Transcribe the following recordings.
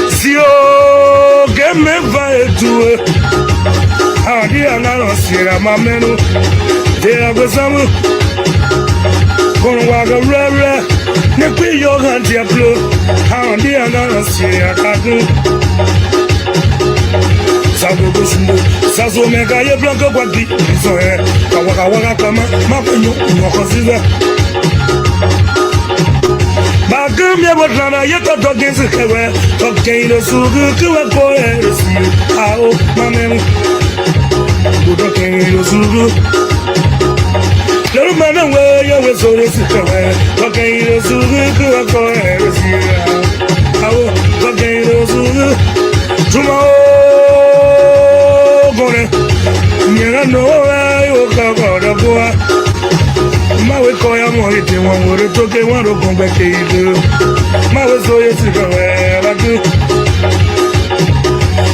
Si o que me vai tu a dia na nossa mamenu de agosamu con waga rara ne kwi yo hanti aplo a dia na nossa kadu Sago kushundu sazo mega ye blanco kwa di so kawaka kama mapenyo ngokoziza Bagum ya botrana ye to dogin sekewe to keino sugu kuwa koe resi ao mamem budo keino sugu Lero mana we ya we so resi kewe to keino sugu kuwa koe resi ao to keino sugu Tuma Gone, nyera no yo kagoda boa. Mawe koya mohite wangore toke waro kombe keidu. Mawe soye sikawe baku.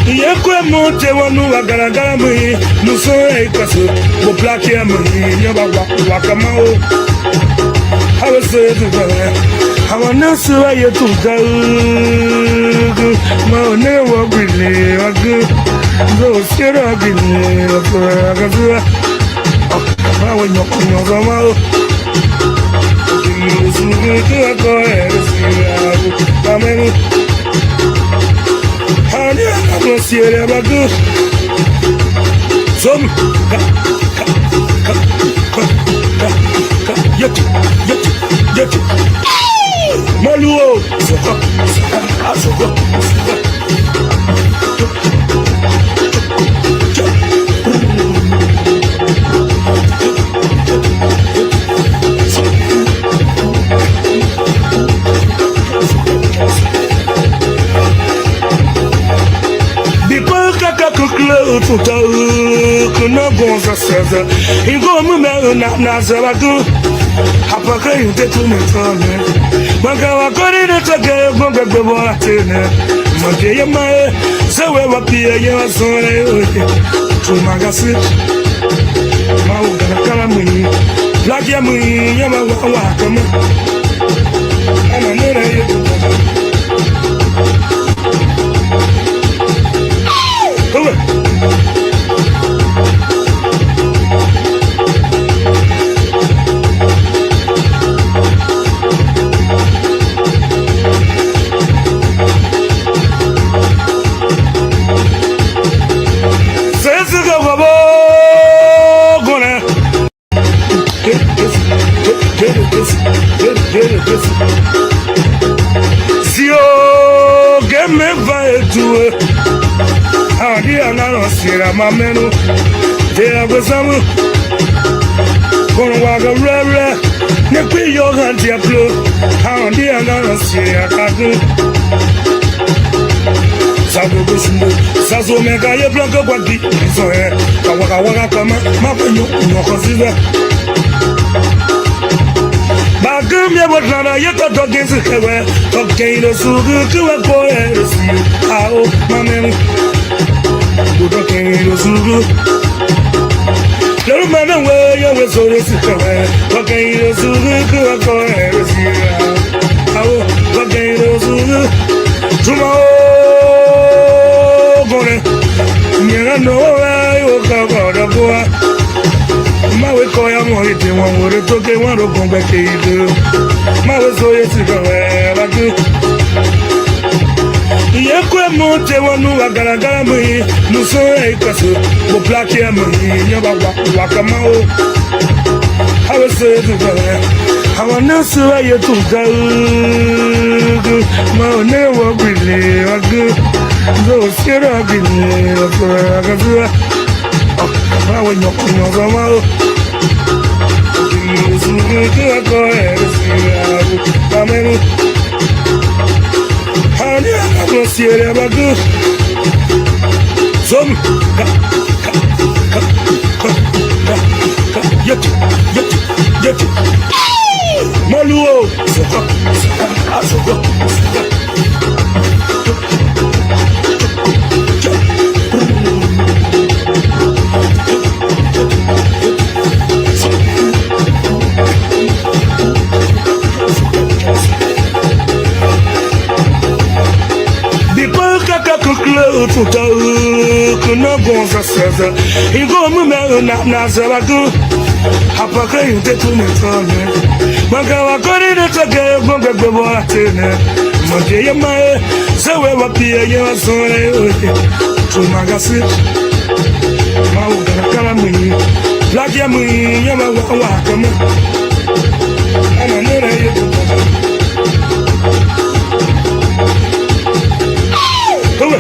Yekwe mote wanu wagaragara mui nuso eikasu bo plaki ya mui nyoba wakamao. Hawe soye sikawe. Hawa nasu wa yetu gagu. Maone wabili waku. Zo sira gini Akura kazua Mawe nyoko nyoza mao Kini usugu kuwa koe Sira Amenu Hani anamo sire bagu Som Yeti Maluo Soko Soko Puta que não gosta cesa e como meu na zabagu apaka inte tu me tome manga wa korina take bonga gboa tene manje yama sewe wa pia ya sore tu magasi mau kana mui lagi ya mui yama wa kama ana nera yetu Si o que me vai tu a dia na nossa mamenu de agosamu con waga rara ne kwi yo hanti aplo a dia na nossa kadu Sago kushundu sazo mega ye blanco kwa di so kawaka kama mapenyo ngokoziza Bagum ya botrana ye to dogin sekewe to keino sugu kuwa koe resi ao mamem budo keino sugu Lero mana we ya we so resi kewe to keino sugu kuwa koe resi ao to keino sugu Tuma Gone, nyera no yo kagoda boa Mawe koya mohite wangore toke waro kombe keidu Mawe soye sikawe baku Yekwe mote wanu wagaragara mui Nuso eikasu bo plaki ya mui nyoba wakamao Hawe soye sikawe Hawa nasu wa yetu gagu Maone wabili waku Zo sira gini Akura kazua Mawe nyoko nyoza mao Kini usugu kuwa koe Sira Amenu Hani anamo sire bagu Som Yeti Maluo Soko kaka kukle tuta kuna gonza seza ingo mume na zaragu apaka yunte tumetone manga wakori de tage gonga gbebo atene manje yamae sewe wapia yasore tumagasi mauga kala muni black ya muni yama wa kama ana nere yetu come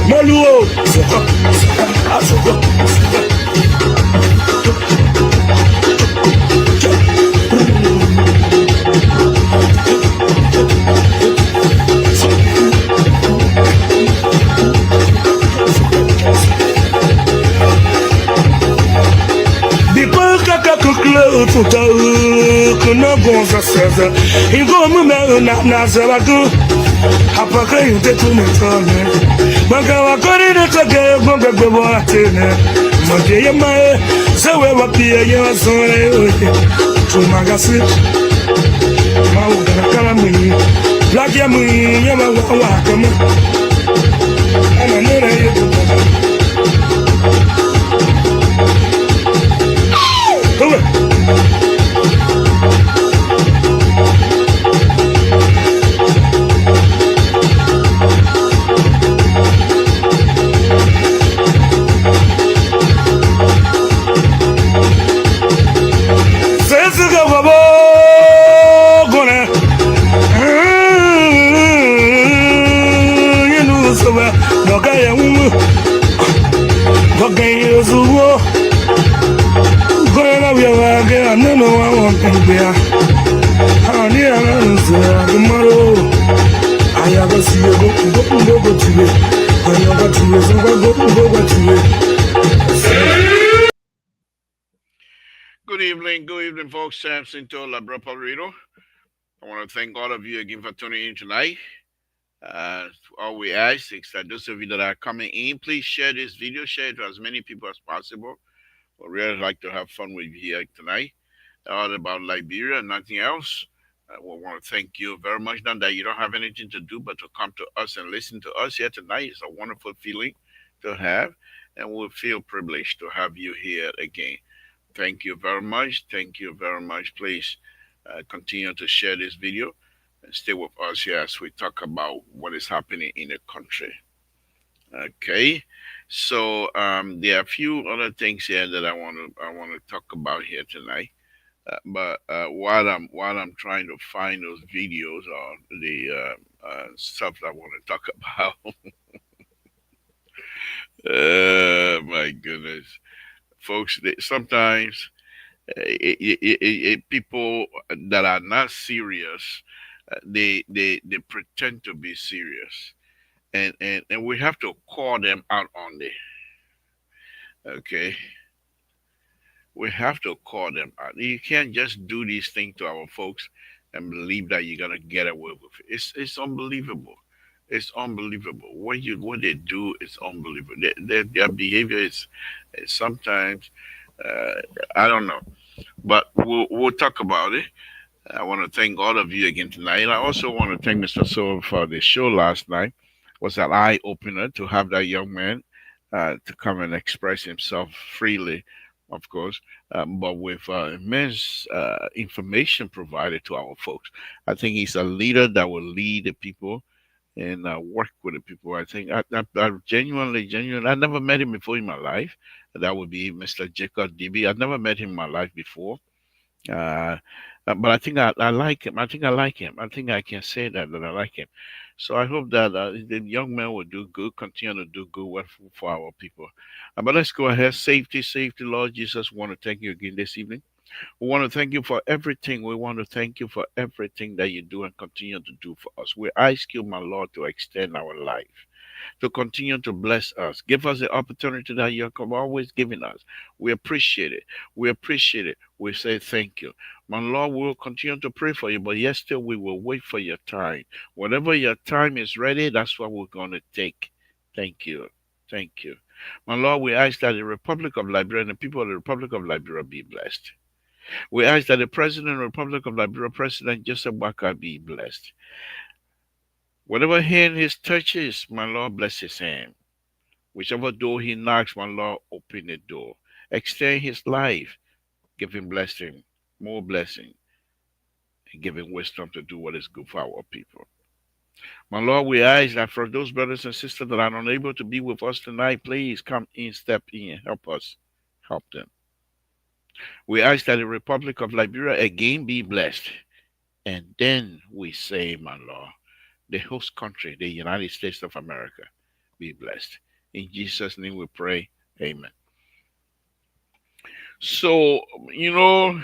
Maluo tuta kuna gonza seza ingo mume na zaragu apaka yunte tumetone manga wakori de tage gonga gbebo atene manje yamae sewe wapia yasore tumagasi mauga kala muni black ya muni yama wa kama ana nere yetu come Good evening, folks. Samson to La Brapalrito. I want to thank all of you again for tuning in tonight. All we ask is that those of you that are coming in, please share this video, share it to as many people as possible. We really like to have fun with you here tonight. All about Liberia, nothing else. We want to thank you very much. Not that you don't have anything to do but to come to us and listen to us here tonight. It's a wonderful feeling to have, and we feel privileged to have you here again. Thank you very much. Thank you very much. Please continue to share this video and stay with us here as we talk about what is happening in the country. Okay, so there are a few other things here that I want to talk about here tonight. But while I'm trying to find those videos or the stuff that I want to talk about, my goodness, folks, sometimes people that are not serious, they pretend to be serious, and we have to call them out on it. Okay, we have to call them out. You can't just do these things to our folks and believe that you're gonna get away with it. It's unbelievable. It's unbelievable. What they do is unbelievable. Their behavior is sometimes I don't know, but we'll talk about it. I want to thank all of you again tonight. I also want to thank Mr. Silver for the show last night. was an eye opener to have that young man to come and express himself freely, of course, but with immense information provided to our folks. I think he's a leader that will lead the people and work with the people. I think I genuinely, I never met him before in my life. That would be Mr. Jacob DB. I've never met him in my life before. Uh, but I think I like him. I think I like him. I think I can say that I like him. So I hope that the young man will do good, continue to do good work for our people. But let's go ahead. Safety, safety, Lord Jesus. We want to thank you again this evening. We want to thank you for everything. We want to thank you for everything that you do and continue to do for us. We ask you, my Lord, to extend our life, to continue to bless us. Give us the opportunity that you're always giving us. We appreciate it. We appreciate it. We say thank you. My Lord, we will continue to pray for you, but yes, still we will wait for your time. Whenever your time is ready, that's what we're going to take. Thank you. Thank you. My Lord, we ask that the Republic of Liberia and the people of the Republic of Liberia be blessed. We ask that the President of the Republic of Liberia, President Joseph Baka, be blessed. Whatever hand his touches, my Lord, bless his hand. Whichever door he knocks, my Lord, open the door. Extend his life. Give him blessing, more blessing, and give him wisdom to do what is good for our people. My Lord, we ask that for those brothers and sisters that are unable to be with us tonight, please come in, step in, help us, help them. We ask that the Republic of Liberia again be blessed. And then we say, my Lord, the host country, the United States of America, be blessed. In Jesus' name we pray. Amen. So, you know,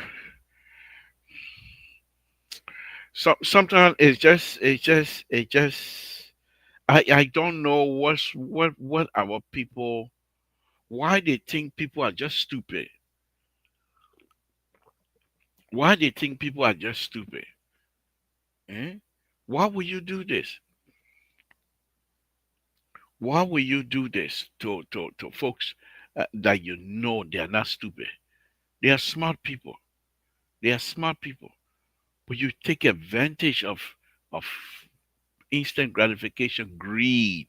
sometimes I don't know what our people, why they think people are just stupid. Why they think people are just stupid. Eh? Why would you do this? Why will you do this to folks that you know they are not stupid? They are smart people. They are smart people. But you take advantage of instant gratification, greed,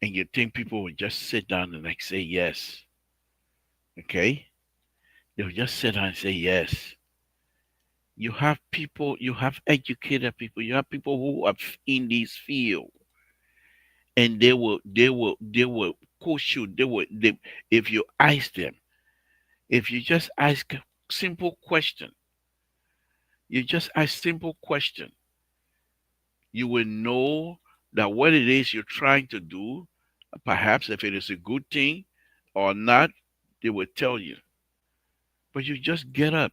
and you think people will just sit down and like say yes. Okay? They'll just sit down and say yes. You have people, you have educated people, you have people who are in this field, and they will coach you. If you ask them, if you just ask simple question, you just ask simple question, you will know that what it is you're trying to do, perhaps if it is a good thing or not, they will tell you. But you just get up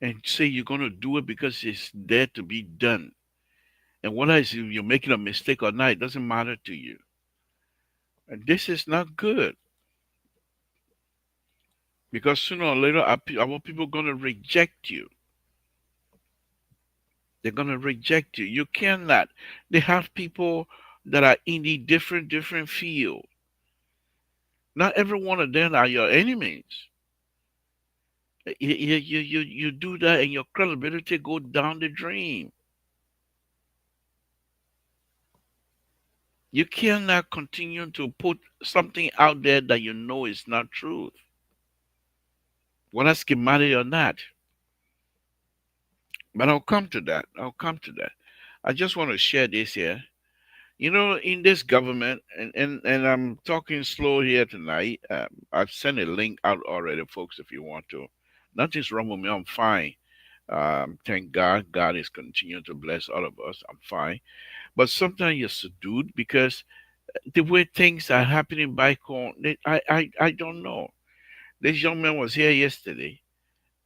and say you're going to do it because it's there to be done. And whether you're making a mistake or not, it doesn't matter to you. And this is not good because sooner or later, our people going to reject you. They're going to reject you. You cannot. They have people that are in the different field. Not every one of them are your enemies. You do that and your credibility go down the drain. You cannot continue to put something out there that you know is not truth, whether schematic or not. But I'll come to that. I'll come to that. I just want to share this here. You know, in this government, and I'm talking slow here tonight. I've sent a link out already, folks, if you want to. Nothing's wrong with me. I'm fine. Thank God. God is continuing to bless all of us. I'm fine. But sometimes you're subdued because the way things are happening back home, I don't know. This young man was here yesterday,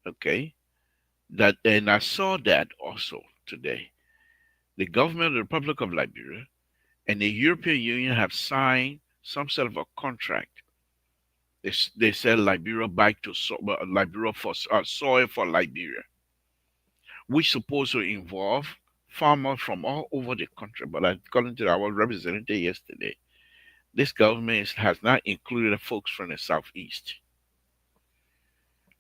okay? That and I saw that also today. The government of the Republic of Liberia and the European Union have signed some sort of a contract. They sell Liberia back to Liberia for soil for Liberia, which supposed to involve farmers from all over the country. But according to our representative yesterday, this government has not included the folks from the southeast.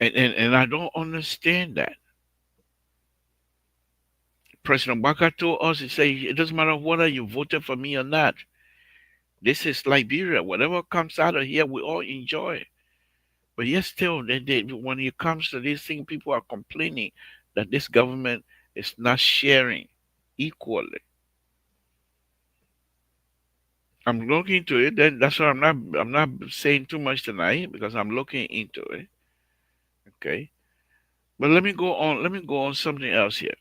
And I don't understand that. President Baka told us, he said, it doesn't matter whether you voted for me or not. This is Liberia. Whatever comes out of here, we all enjoy. But yet still, when it comes to this thing, people are complaining that this government is not sharing equally. I'm looking into it. Then that's why I'm not saying too much tonight because I'm looking into it. Okay. But let me go on. Let me go on something else here.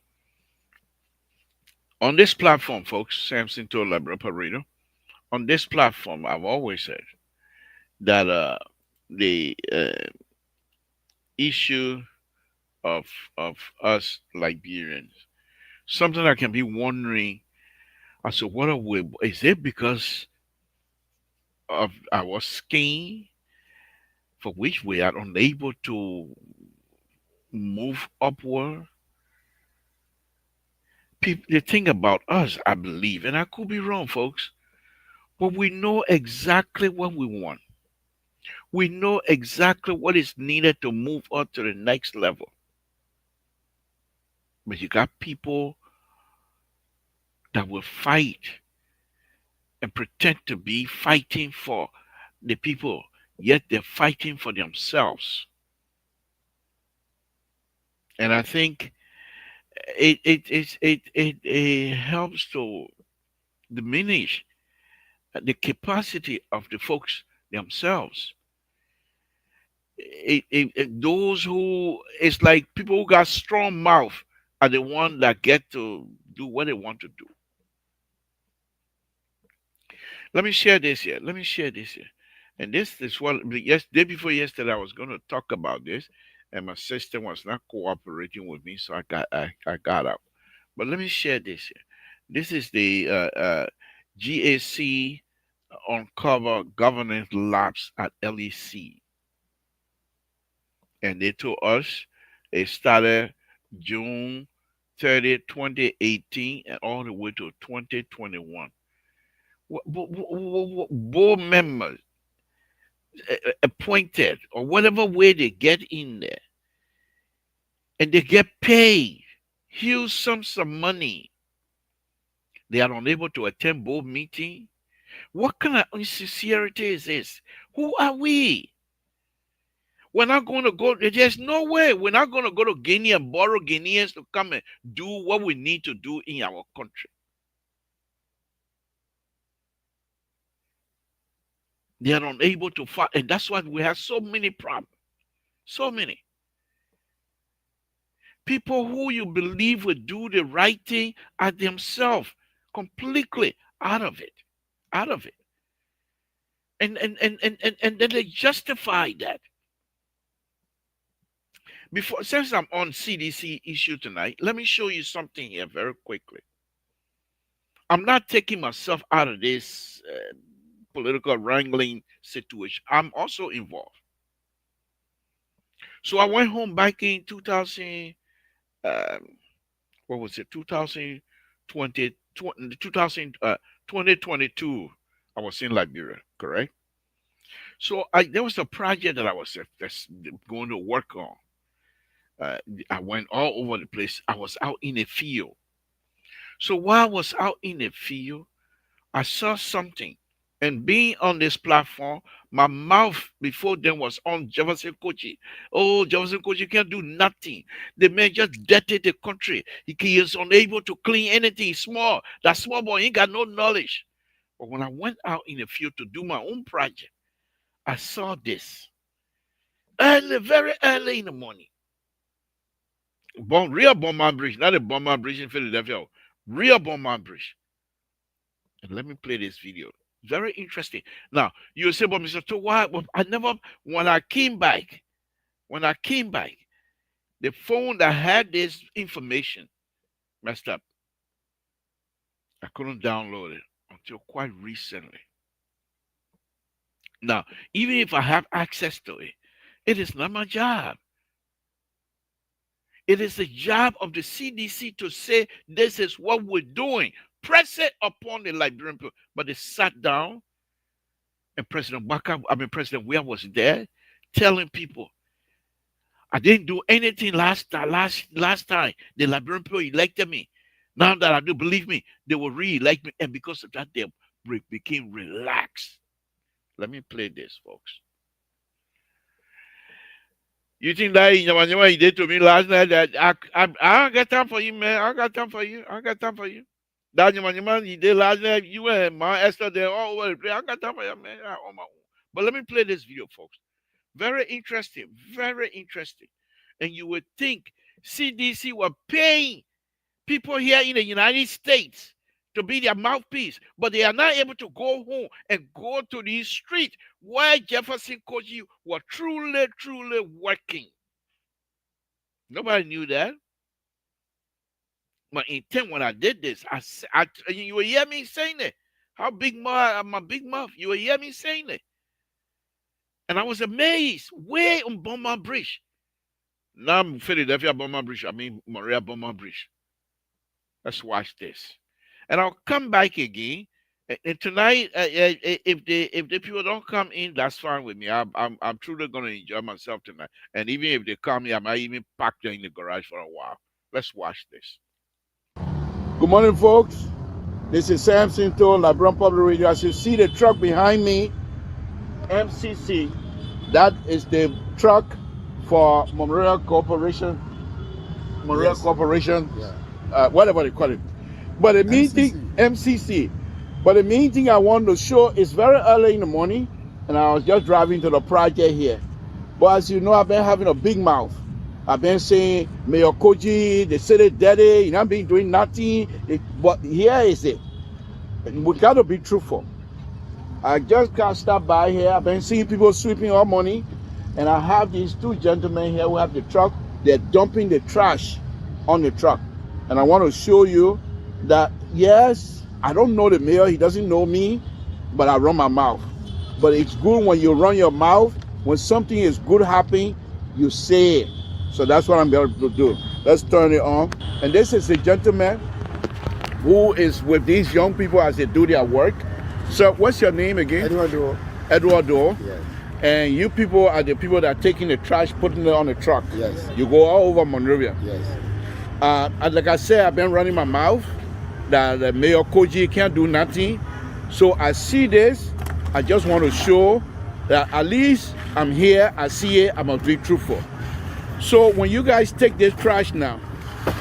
On this platform, folks, Samson told Labrador, on this platform, I've always said that the issue of of us Liberians, something I can be wondering. I said, what are we? Is it because of our skin, for which we are unable to move upward? People, they think about us, I believe, and I could be wrong, folks, but we know exactly what we want. We know exactly what is needed to move up to the next level. But you got people that will fight and pretend to be fighting for the people, yet they're fighting for themselves. And I think it helps to diminish the capacity of the folks themselves. Those who, it's like people who got strong mouth are the one that get to do what they want to do. Let me share this here. Let me share this here. And this is what, yes, day before yesterday I was going to talk about this, and my sister was not cooperating with me, so I got out. But let me share this here. This is the GAC Uncover Governance Labs at LEC, and they told us it started June 30th, 2018, and all the way to 2021. Board members appointed or whatever way they get in there, and they get paid huge sums of money. They are unable to attend board meeting. What kind of insincerity is this? Who are we? We're not going to go. There's no way we're not going to go to Guinea and borrow Guineans to come and do what we need to do in our country. They are unable to fight, and that's why we have so many problems. So many people who you believe will do the right thing are themselves completely out of it, out of it, and then they justify that. Before, since I'm on CDC issue tonight, let me show you something here very quickly. I'm not taking myself out of this political wrangling situation. I'm also involved. So I went home back in 2000. What was it? 2020, 2022. I was in Liberia, correct? So there was a project that I was going to work on. Uh, I went all over the place. I was out in the field. So while I was out in the field, I saw something. And being on this platform, my mouth before then was on Jefferson Kochi. Oh, Jefferson Kochi can't do nothing. The man just dirtied the country. He is unable to clean anything small. That small boy ain't got no knowledge. But when I went out in the field to do my own project, I saw this early, very early in the morning. Real Beaumont Bridge, not a Beaumont Bridge in Philadelphia. Real Beaumont Bridge. And let me play this video. Very interesting. Now, you say, but Mr. To, why? Well, I never, when I came back, the phone that had this information messed up. I couldn't download it until quite recently. Now, even if I have access to it, it is not my job. It is the job of the CDC to say this is what we're doing. Press it upon the Liberian people. But they sat down, and President Weah was there telling people, I didn't do anything last time the Liberian people elected me. Now that I do, believe me, they will really like me. And because of that, they became relaxed. Let me play this, folks. You think that what you did to me last night, that I don't got time for you, man. I got time for you. I got time for you. That you did last night, you and my Esther, they're all over the place. I got time for you, man. On my own. But let me play this video, folks. Very interesting. Very interesting. And you would think CDC were paying people here in the United States to be their mouthpiece, but they are not able to go home and go to these streets where Jefferson Koji were truly, truly working. Nobody knew that. My intent when I did this, you will hear me saying it. How big my big mouth? You will hear me saying it. And I was amazed. Way on Beaumont Bridge. Now I'm Philadelphia Beaumont Bridge. I mean Maria Beaumont Bridge. Let's watch this. And I'll come back again. And tonight, if the people don't come in, that's fine with me. I'm truly gonna enjoy myself tonight. And even if they come here, I might even park there in the garage for a while. Let's watch this. Good morning, folks. This is Samson to LeBron Public Radio. As you see the truck behind me, MCC, that is the truck for Memorial Corporation. Memorial Corporation, whatever they call it. But the main thing, MCC. But the main thing I want to show is very early in the morning, and I was just driving to the project here. But as you know, I've been having a big mouth. I've been saying, Mayor Koji, the city daddy, you know, I've been doing nothing. But here is it. We got to be truthful. I just can't stop by here. I've been seeing people sweeping our money, and I have these two gentlemen here who have the truck. They're dumping the trash on the truck. And I want to show you that, yes, I don't know the mayor. He doesn't know me, but I run my mouth. But it's good when you run your mouth. When something is good happening, you say it. So that's what I'm going to do. Let's turn it on. And this is a gentleman who is with these young people as they do their work. So what's your name again? Eduardo. Eduardo. Yes. And you people are the people that are taking the trash, putting it on the truck. Yes. You go all over Monrovia. Yes. And like I said, I've been running my mouth that the Mayor Koji can't do nothing. So I see this. I just want to show that at least I'm here. I see it. I'm going to be truthful. So when you guys take this trash now,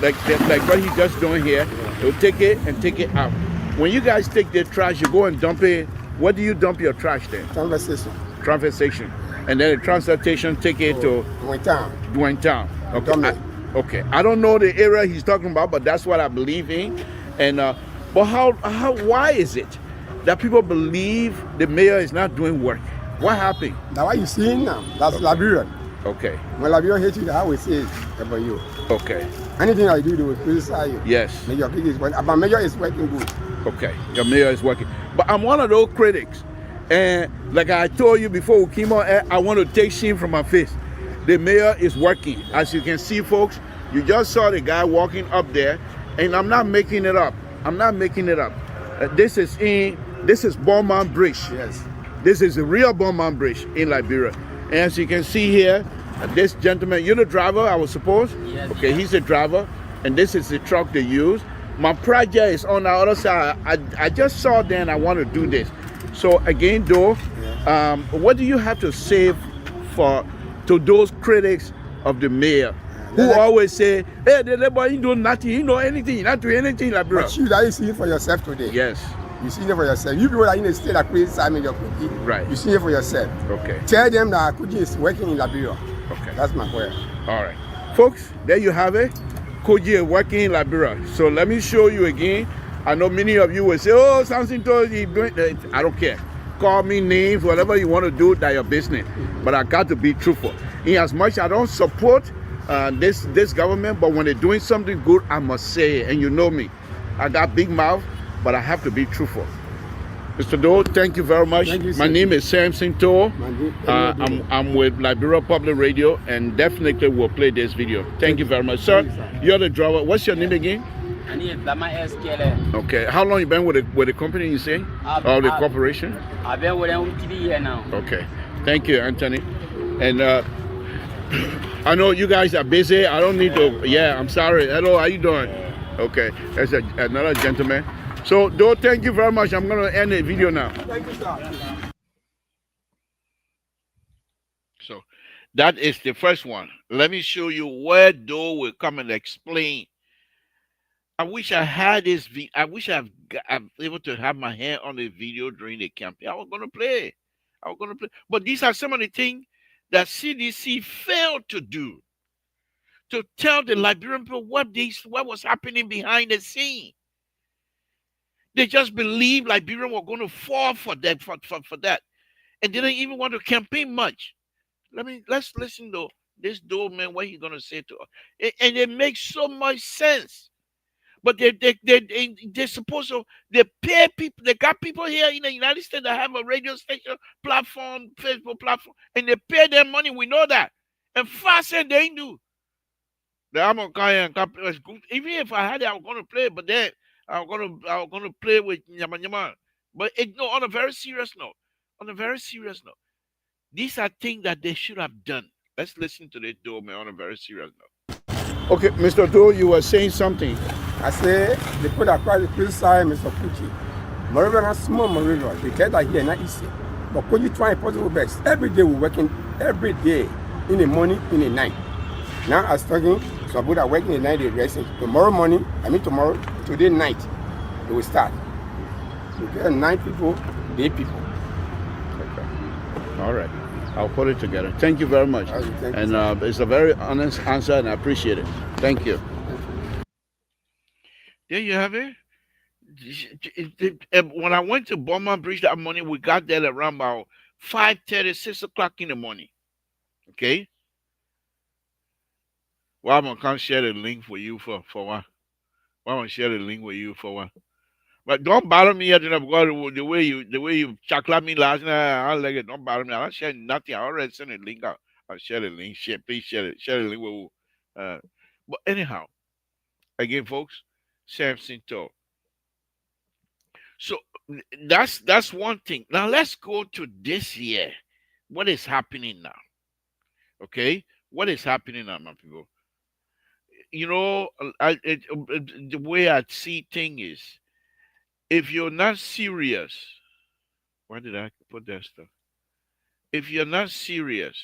like what he just doing here, you'll take it and take it out. When you guys take the trash, you go and dump it. Where do you dump your trash then? Transfer station. Transfer station. And then the transfer station take it to Dwayne Town. Okay. Okay. I don't know the area he's talking about, but that's what I believe in. And but why is it that people believe the mayor is not doing work? What happened? Now what you seeing now? That's Liberian. Okay. When Liberian hate you, I will say about you. Okay. Anything I do, they will criticize you. Yes. Mayor is working. But mayor is working good. Okay. Your mayor is working. But I'm one of those critics. And like I told you before we came on air, I want to take shame from my face. The mayor is working. As you can see, folks, you just saw the guy walking up there, and I'm not making it up. I'm not making it up. This is Beaumont Bridge. Yes. This is the real Beaumont Bridge in Liberia. And as you can see here, this gentleman, you're the driver, I suppose? Yes. Okay, he's the driver, and this is the truck they use. My project is on the other side. I just saw then I want to do this. So again, though, what do you have to say to those critics of the mayor who always say, hey, the labor ain't doing nothing, he know anything, he not doing anything, like bro. But you that you see it for yourself today. Yes. You see it for yourself. You people that in the state that criticize me, your cookie. Right. You see it for yourself. Okay. Tell them that Koji is working in Liberia. Okay. That's my prayer. All right. Folks, there you have it. Koji is working in Liberia. So let me show you again. I know many of you will say, oh, Samson told you doing that. I don't care. Call me names, whatever you want to do, that's your business. But I got to be truthful. In as much I don't support this government, but when they're doing something good, I must say it. And you know me. I got big mouth, but I have to be truthful. Mr. Doe, thank you very much. Thank you, my name is Samson Toh. I'm with Liberia Public Radio, and definitely will play this video. Thank you very much, sir. You're the driver. What's your name again? Okay. How long you been with the company, you say? Or the corporation? I've been with them 3 years now. Okay. Thank you, Anthony. And I know you guys are busy. I don't need to. Yeah, I'm sorry. Hello, how you doing? Okay, that's another gentleman. So, though, thank you very much. I'm going to end the video now. Thank you, sir. So, that is the first one. Let me show you where Doe will come and explain. I wish I had this. I wish I'm able to have my hand on the video during the campaign. I was going to play. I was going to play. But these are some of the things that CDC failed to do, to tell the Liberian people what was happening behind the scene. They just believed Liberian were going to fall for that, for that, and they didn't even want to campaign much. Let's listen to this dude, man, what he's gonna say to us, and it makes so much sense. But they're supposed to, they pay people. They got people here in the United States that have a radio station platform, Facebook platform, and they pay their money. We know that, and faster they do. The Amon even if I had it, I was gonna play, but then I was gonna play with Nyama Nyama. But no, on a very serious note. On a very serious note. These are things that they should have done. Let's listen to this Doe, man, on a very serious note. Okay, Mr. Doe, you were saying something. I say they put across the criticize Mr. Pucci. Moreover, not small Moreover. They tell that here not easy. But could you try possible best? Every day we're working every day in the morning, in the night. Now I was talking, some people are working in the night, they're resting. Tomorrow morning, today night, they will start. We get 9 people, 8 people. Okay. All right. I'll put it together. Thank you very much. And it's a very honest answer, and I appreciate it. Thank you. There you have it. When I went to Beaumont Bridge that morning, we got there around about 5:30, 6 o'clock in the morning. Okay? Well, I'm going to share the link for you for what? Well, I'm going to share the link with you for what? But don't bother me yet, because the way you chocolate me last night, I like it. Don't bother me. I don't share nothing. I already sent the link out. I'll share the link. Please share it. Share the link with. But anyhow, again, folks, Samson talk. So that's one thing. Now let's go to this year. What is happening now? Okay, what is happening now, my people? You know, the way I see thing is, if you're not serious, why did I put that stuff? If you're not serious,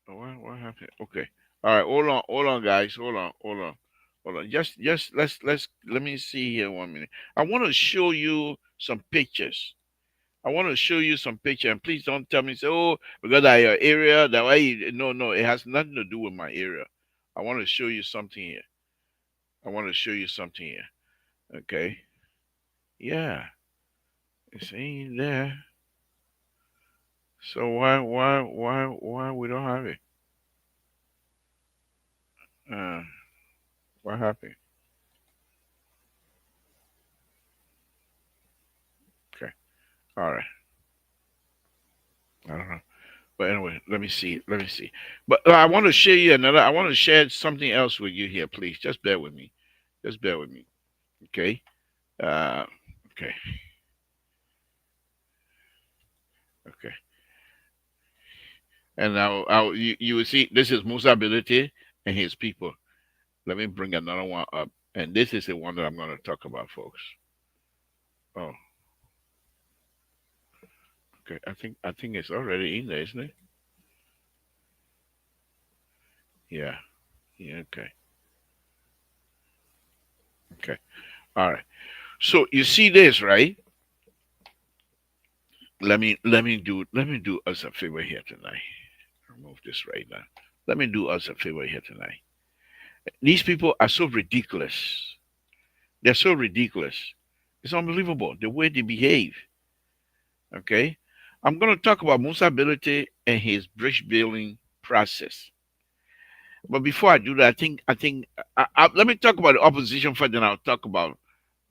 what happened? Okay, all right, hold on, guys, hold on. Just let me see here 1 minute. I want to show you some pictures. I want to show you some picture, and please don't tell me, say, oh, because of your area, that way. No, it has nothing to do with my area. I want to show you something here. Okay. Yeah. It's ain't there. So why we don't have it? What happened? Okay. All right. I don't know. But anyway, let me see. But I want to share you another. I want to share something else with you here, please. Just bear with me. Okay. Okay. Okay. And now you will see this is Musa Ability and his people. Let me bring another one up. And this is the one that I'm going to talk about, folks. Oh. Okay. I think it's already in there, isn't it? Yeah. Yeah, okay. Okay. All right. So you see this, right? Let me do us a favor here tonight. Remove this right now. Let me do us a favor here tonight. These people are so ridiculous. They're so ridiculous. It's unbelievable the way they behave. Okay? I'm going to talk about Musa Ability and his bridge building process. But before I do that, let me talk about the opposition first, then I'll talk about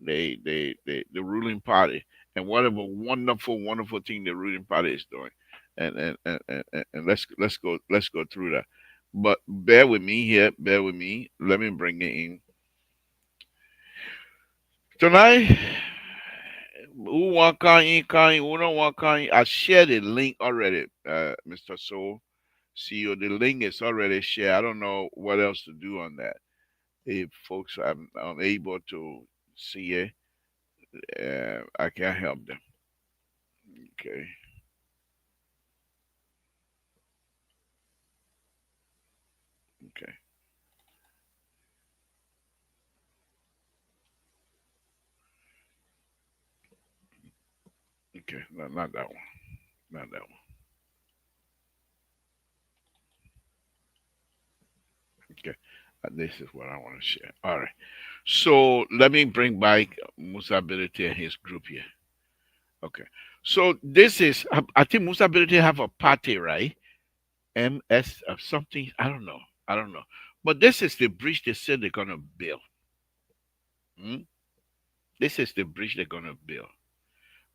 the ruling party and whatever wonderful thing the ruling party is doing. And let's go through that. But bear with me here, bear with me. Let me bring it in. Tonight, who want who don't want I shared the link already, Mr. Soul. CEO, the link is already shared. I don't know what else to do on that. If folks are unable to see it, I can help them. Okay. Okay. Okay. No, not that one. Not that one. Okay. This is what I want to share. All right. So let me bring back Musa Ability and his group here. Okay. So this is, I think Musa Ability have a party, right? MS of something. I don't know. I don't know. But this is the bridge they said they're gonna build. Hmm? This is the bridge they're gonna build.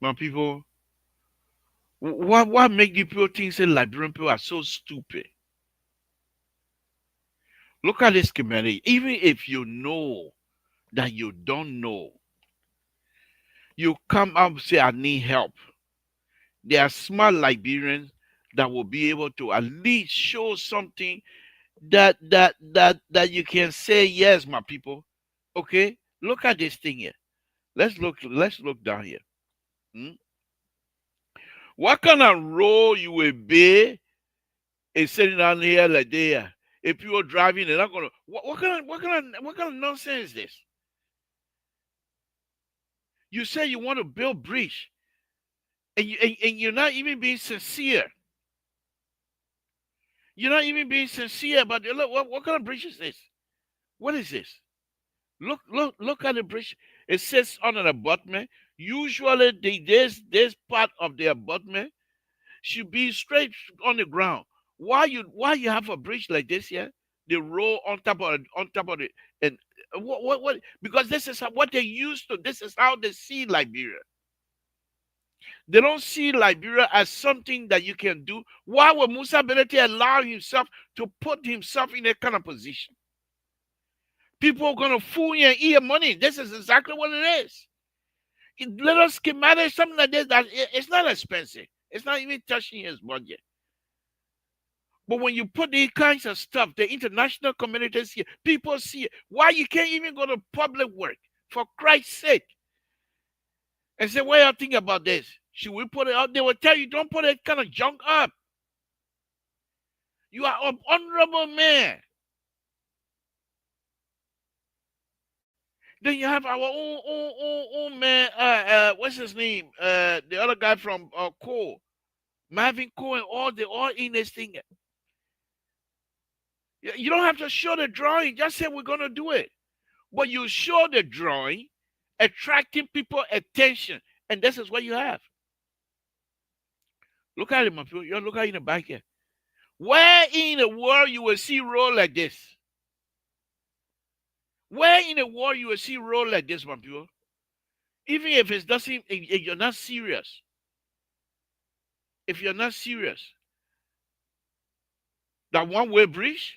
Now, people, what make the people think say Liberian people are so stupid? Look at this schematic. Even if you know that you don't know, you come up and say, I need help. There are smart Liberians that will be able to at least show something that you can say, yes, my people. Okay, look at this thing here. Let's look down here. Hmm? What kind of role you will be is sitting down here like there? If you are driving, they're not gonna. What kind of nonsense is this? You say you want to build bridge, and you're not even being sincere. You're not even being sincere about it. Look, what kind of bridge is this? What is this? Look at the bridge. It sits on an abutment. Usually, this part of the abutment should be straight on the ground. Why you have a bridge like this here? The roll on top of it, and what? Because this is what they used to. This is how they see Liberia. They don't see Liberia as something that you can do. Why would Musa Belete allow himself to put himself in that kind of position? People are gonna fool you and eat your money. This is exactly what it is. Little schematic, something like this, that it's not expensive. It's not even touching his budget. But when you put these kinds of stuff, the international community see it, people see it. Why you can't even go to public work, for Christ's sake? And say, what y'all think about this? Should we put it out? They will tell you, don't put that kind of junk up. You are an honorable man. Then you have our own man, what's his name? The other guy from Cole, Marvin Cole, and all in this thing. You don't have to show the drawing. Just say we're gonna do it. But you show the drawing, attracting people attention, and this is what you have. Look at it, my people. You look at it in the back here. Where in the world you will see road like this? Where in the world you will see road like this, my people? Even if it doesn't, if you're not serious. If you're not serious, that one-way bridge,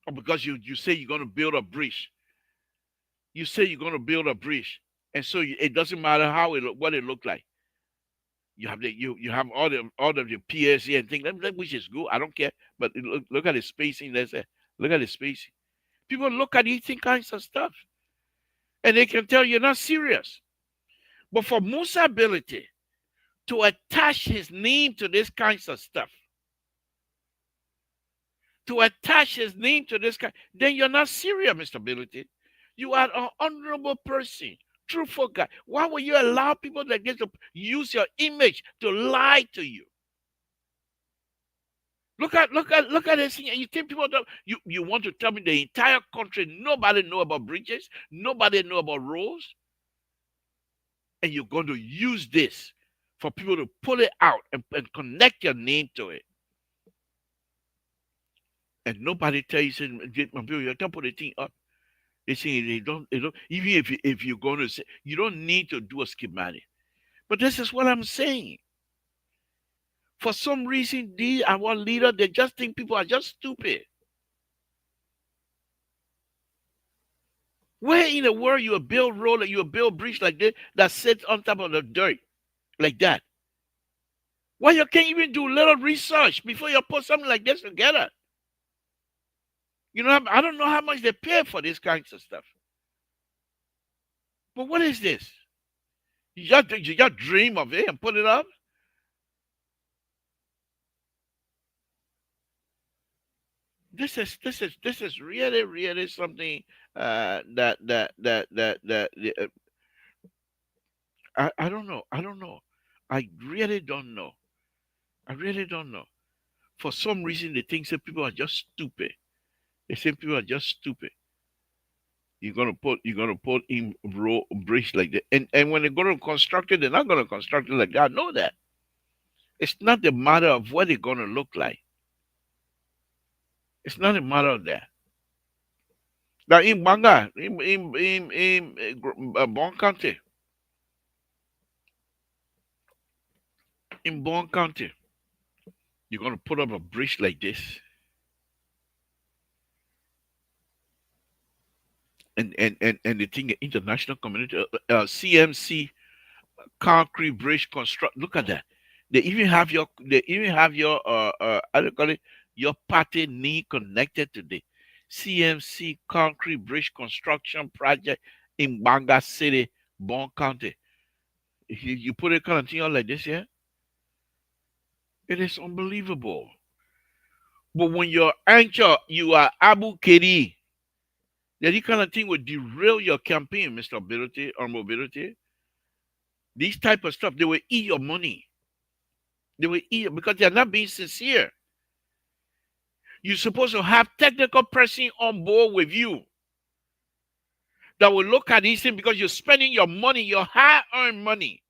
or because you say you're going to build a bridge, you say you're going to build a bridge, and so it doesn't matter how what it looked like. You have you have all of the PSC and things, which is good. I don't care, but look at the spacing. Look at the spacing. People look at these kinds of stuff, and they can tell you're not serious. But for Musa ability to attach his name to this kinds of stuff, to attach his name to this kind, then you're not serious, Mr. Ability. You are an honorable person, truthful guy. Why would you allow people like this to use your image to lie to you? Look at this thing. You think people don't, you want to tell me the entire country nobody know about bridges, nobody know about roads, and you're going to use this for people to pull it out and connect your name to it. And nobody tell you, say, my people, you can't put the thing up. They say they don't, even if you're going to say, you don't need to do a schematic. But this is what I'm saying. For some reason, these our leaders, they just think people are just stupid. Where in the world you build road, you build bridge like this that sits on top of the dirt like that? Why you can't even do little research before you put something like this together? I don't know how much they pay for these kinds of stuff. But what is this? You just dream of it and put it up? This is really really something that I don't know. I don't know. I really don't know. I really don't know. For some reason, they think that people are just stupid. They say people are just stupid. You're gonna put in row bridge like that, and when they're gonna construct it, they're not gonna construct it like that. I know that. It's not the matter of what it's gonna look like. It's not a matter of that. Now in Banga, in Bon County, in Bon County, you're gonna put up a bridge like this, and the thing, the international community, CMC concrete bridge construct. Look at that. They even have your how do you call it? Your party knee connected to the CMC concrete bridge construction project in Banga City, Bon County. If you put a kind of thing out like this, yeah, it is unbelievable. But when you're anchor, you are Abu Kedi. That kind of thing will derail your campaign, Mr. Ability or Mobility. These type of stuff, they will eat your money. They will eat because they're not being sincere. You're supposed to have technical person on board with you that will look at these things because you're spending your money, your hard-earned money,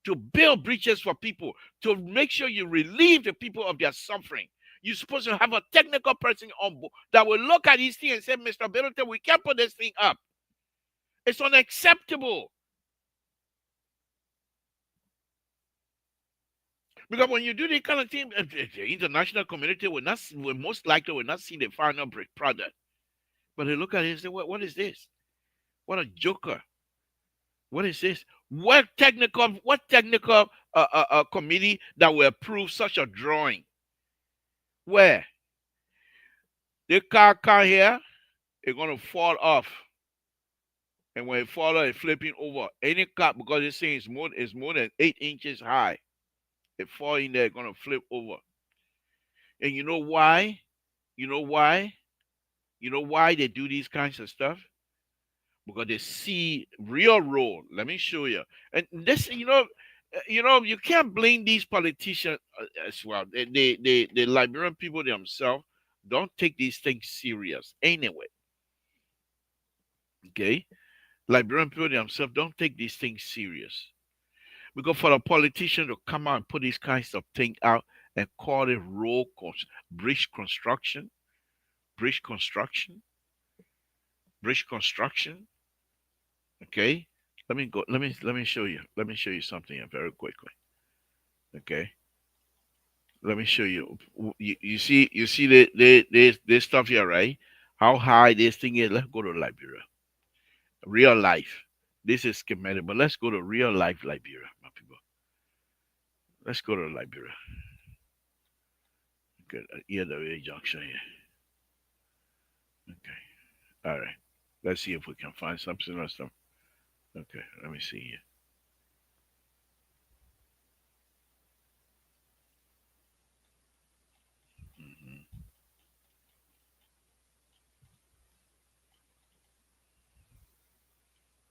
to build bridges for people, to make sure you relieve the people of their suffering. You're supposed to have a technical person on board that will look at these things and say, Mr. Ability, we can't put this thing up. It's unacceptable. Because when you do this kind of thing, the international community will most likely will not see the final product. But they look at it and say, what is this? What a joker. What is this? What technical committee that will approve such a drawing? Where? The car here, it's going to fall off. And when it falls off, it's flipping over. Any car, because this thing is more than 8 inches high. It fall in there, gonna flip over. And you know why? You know why? You know why they do these kinds of stuff? Because they see real road. Let me show you. And this, you can't blame these politicians as well. The Liberian people themselves don't take these things serious anyway. Okay, Liberian people themselves don't take these things serious. Because for a politician to come out and put these kinds of things out and call it bridge construction, bridge construction, bridge construction. Okay, let me go. Let me show you. Let me show you something here very quickly. Okay, let me show you. You see this stuff here, right? How high this thing is. Let's go to Liberia. Real life. This is schematic, but let's go to real life Liberia, my people. Let's go to Liberia. Okay, EWA junction here. Okay, all right. Let's see if we can find something or something. Okay, let me see here. Mm-hmm.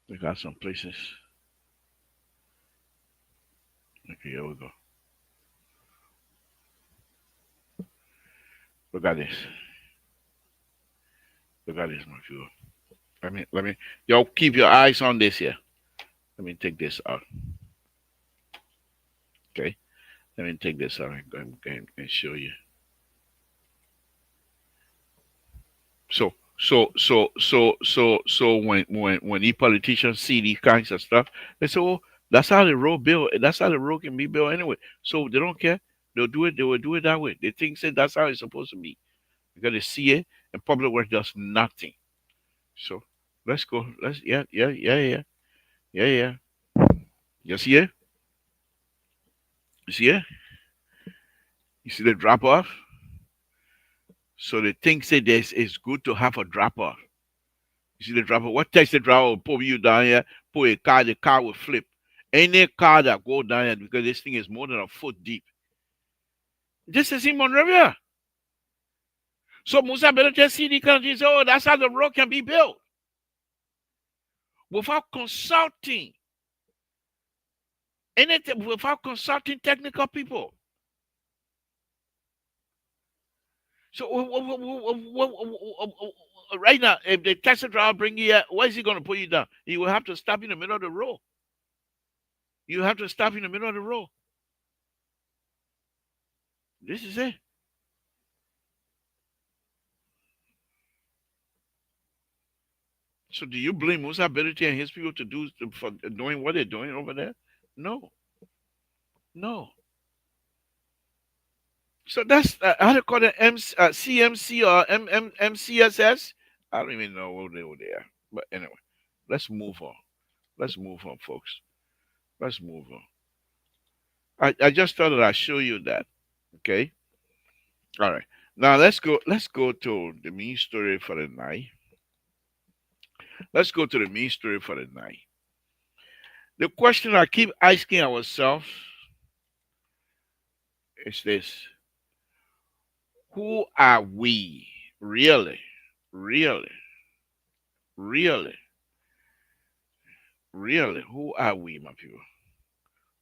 We got some places. Okay, here we go. Look at this. Look at this, my people. Let me. Y'all keep your eyes on this here. Let me take this out. Okay. Let me take this out and show you. So when these politicians see these kinds of stuff, they say, "Oh, that's how the road built. That's how the road can be built anyway." So they don't care. They'll do it. They will do it that way. They think say that's how it's supposed to be because they see it, and public work does nothing. So let's go. Yeah. You see it? You see it? You see the drop off? So they think say this it's good to have a dropper. You see the dropper? What takes the dropper will pull you down here, pull a car, the car will flip. Any car that go down here because this thing is more than a foot deep. This is in Monrovia. So Musa better just see the country say, oh, that's how the road can be built. Without consulting anything, without consulting technical people. So right now, if the taxi driver bring you here, where is he going to put you down? He will have to stop in the middle of the road. You have to stop in the middle of the road. This is it. So do you blame Musa ability and his people to do for doing what they're doing over there? No, no. So that's how they call it CMC or MCSS. I don't even know what they were there. But anyway, let's move on. Let's move on, folks. Let's move on. I just thought that I'd show you that. Okay. All right. Now let's go to the main story for the night. Let's go to the main story for the night. The question I keep asking ourselves is this. Who are we really? Really? Really? Really? Who are we, my people?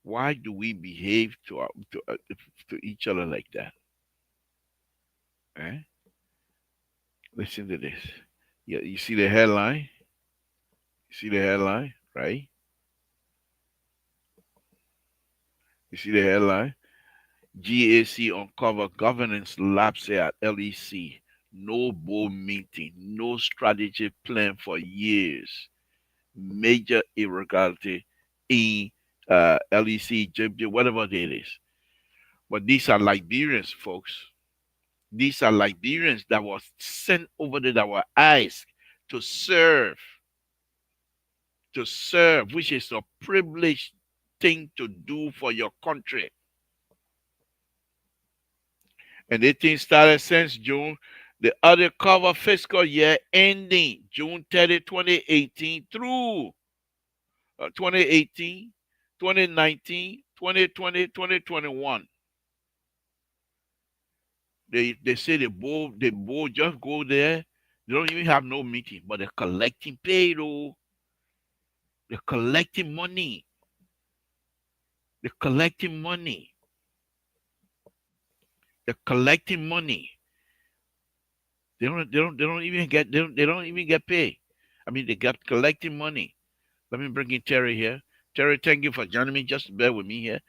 Why do we behave to each other like that? Eh? Listen to this. Yeah, you see the headline? You see the headline, right? You see the headline? GAC uncover governance lapse at LEC. No board meeting, no strategy plan for years. Major irregularity in LEC, JP, whatever it is. But these are Liberians, folks. These are Liberians that were sent over there that were asked to serve, which is a privileged thing to do for your country. And the thing started since June. The other cover fiscal year ending June 30, 2018 through 2018, 2019, 2020, 2021. They say the board just go there. They don't even have no meeting, but they're collecting payroll. They're collecting money. They're collecting money. They're collecting money. They don't even get paid. I mean, they got collecting money. Let me bring in Terry here. Terry, thank you for joining me. Just bear with me here.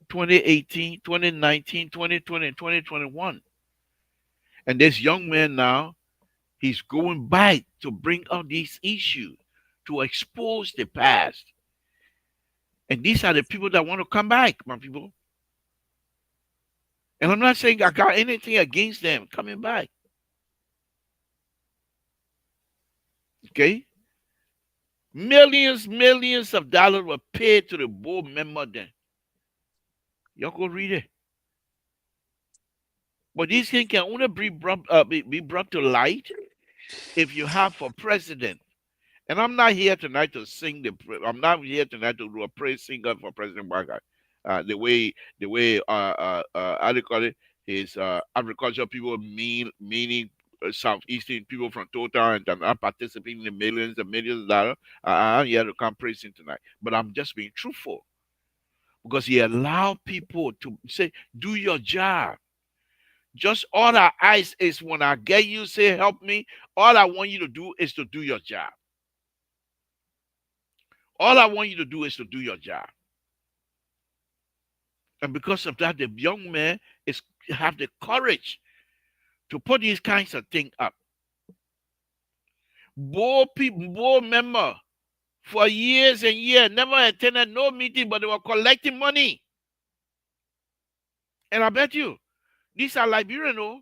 2018, 2019, 2020, and 2021. And this young man now, he's going back to bring out these issues, to expose the past. And these are the people that want to come back, my people. And I'm not saying I got anything against them coming back. Okay? Millions of dollars were paid to the board member then. Y'all go read it. But these things can only be brought to light if you have for president. And I'm not here tonight to sing I'm not here tonight to do a praise singer for President Baga. The way how they call it, his agricultural people meaning southeastern people from Total and not participating in millions and millions of dollars. I'm here to come praising tonight. But I'm just being truthful. Because he allowed people to say, do your job. Just all I ask is when I get you, say, help me. All I want you to do is to do your job. All I want you to do is to do your job. And because of that, the young man have the courage to put these kinds of things up. Board member for years and years never attended no meeting, but they were collecting money. And I bet you, these are Liberians, no?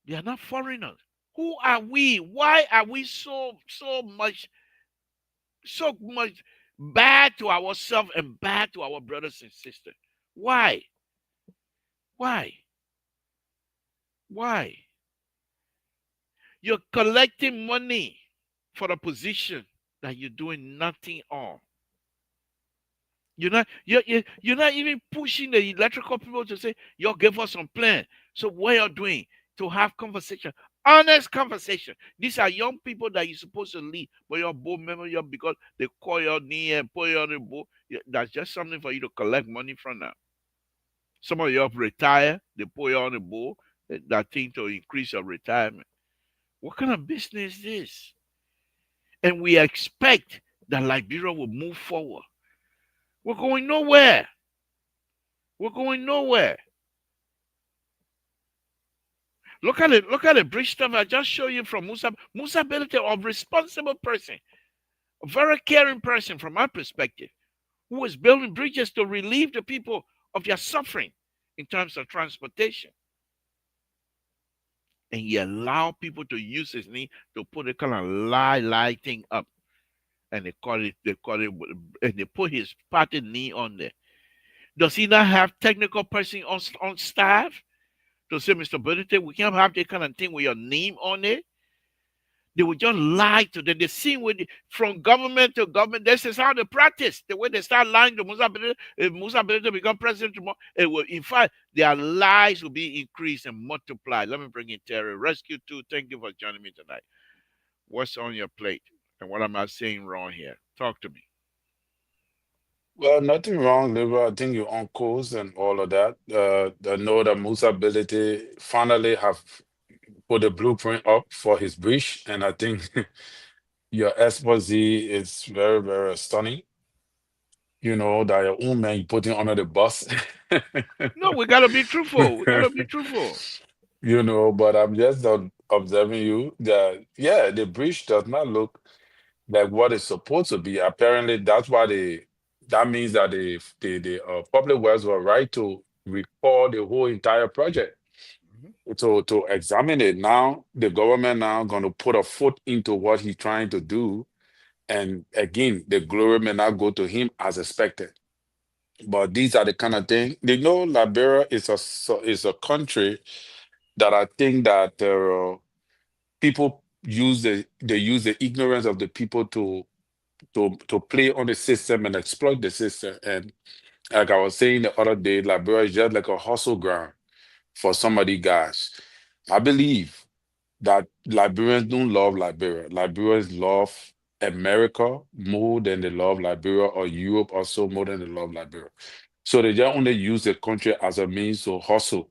They are not foreigners. Who are we? Why are we so much bad to ourselves and bad to our brothers and sisters? Why? Why? Why? You're collecting money for a position that you're doing nothing on. You're not even pushing the electrical people to say, y'all give us some plan. So what you're doing to have conversation, honest conversation. These are young people that you're supposed to lead, but your board member, you because they call your knee and put you on the board. That's just something for you to collect money from now. Some of you have retired, they put you on the board, that thing to increase your retirement. What kind of business is this? And we expect that Liberia will move forward. We're going nowhere. We're going nowhere. Look at it. Look at the bridge stuff I just showed you from Musa. Musa ability of responsible person, a very caring person from my perspective, who is building bridges to relieve the people of their suffering in terms of transportation. And he allowed people to use his name to put a kind of lie thing up. And they call it, and they put his party name on there. Does he not have technical person on staff to say, Mr. Benedict, we can't have that kind of thing with your name on it? They would just lie to them. They see from government to government. This is how they practice. The way they start lying to Musa Benedict, if Musa Benedict become president tomorrow, it will, in fact, their lies will be increased and multiplied. Let me bring in Terry. Rescue 2, thank you for joining me tonight. What's on your plate? And what am I saying wrong here? Talk to me. Well, nothing wrong, Liver. I think you're on course and all of that. I know that Musa Ability finally have put a blueprint up for his bridge, and I think your expose is very, very stunning. You know, that your own man you putting under the bus. No, we gotta be truthful. We gotta be truthful. You know, but I'm just observing you that, yeah, the bridge does not look like what it's supposed to be. Apparently, that means that the public works were right to record the whole entire project Mhm. to examine it. Now the government now going to put a foot into what he's trying to do, and again, the glory may not go to him as expected. But these are the kind of things they know. Liberia is a country that I think that people use the ignorance of the people to play on the system and exploit the system. And like I was saying the other day, Liberia is just like a hustle ground for some of these guys. I believe that Liberians don't love Liberia. Liberians love America more than they love Liberia, or Europe also more than they love Liberia. So they just only use the country as a means to hustle,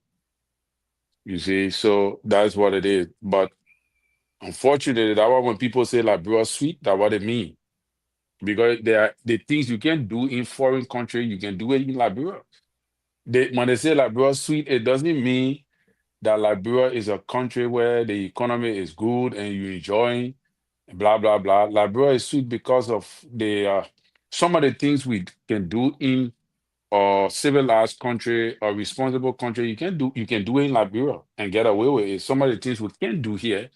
you see. So that's what it is. But unfortunately, that why when people say Liberia sweet, that's what they mean. Because there are the things you can do in foreign country, you can do it in Liberia. When they say Liberia sweet, it doesn't mean that Liberia is a country where the economy is good and you enjoy blah blah blah. Liberia is sweet because of the some of the things we can do in a civilized country or responsible country. You can do it in Liberia and get away with it. Some of the things we can't do here,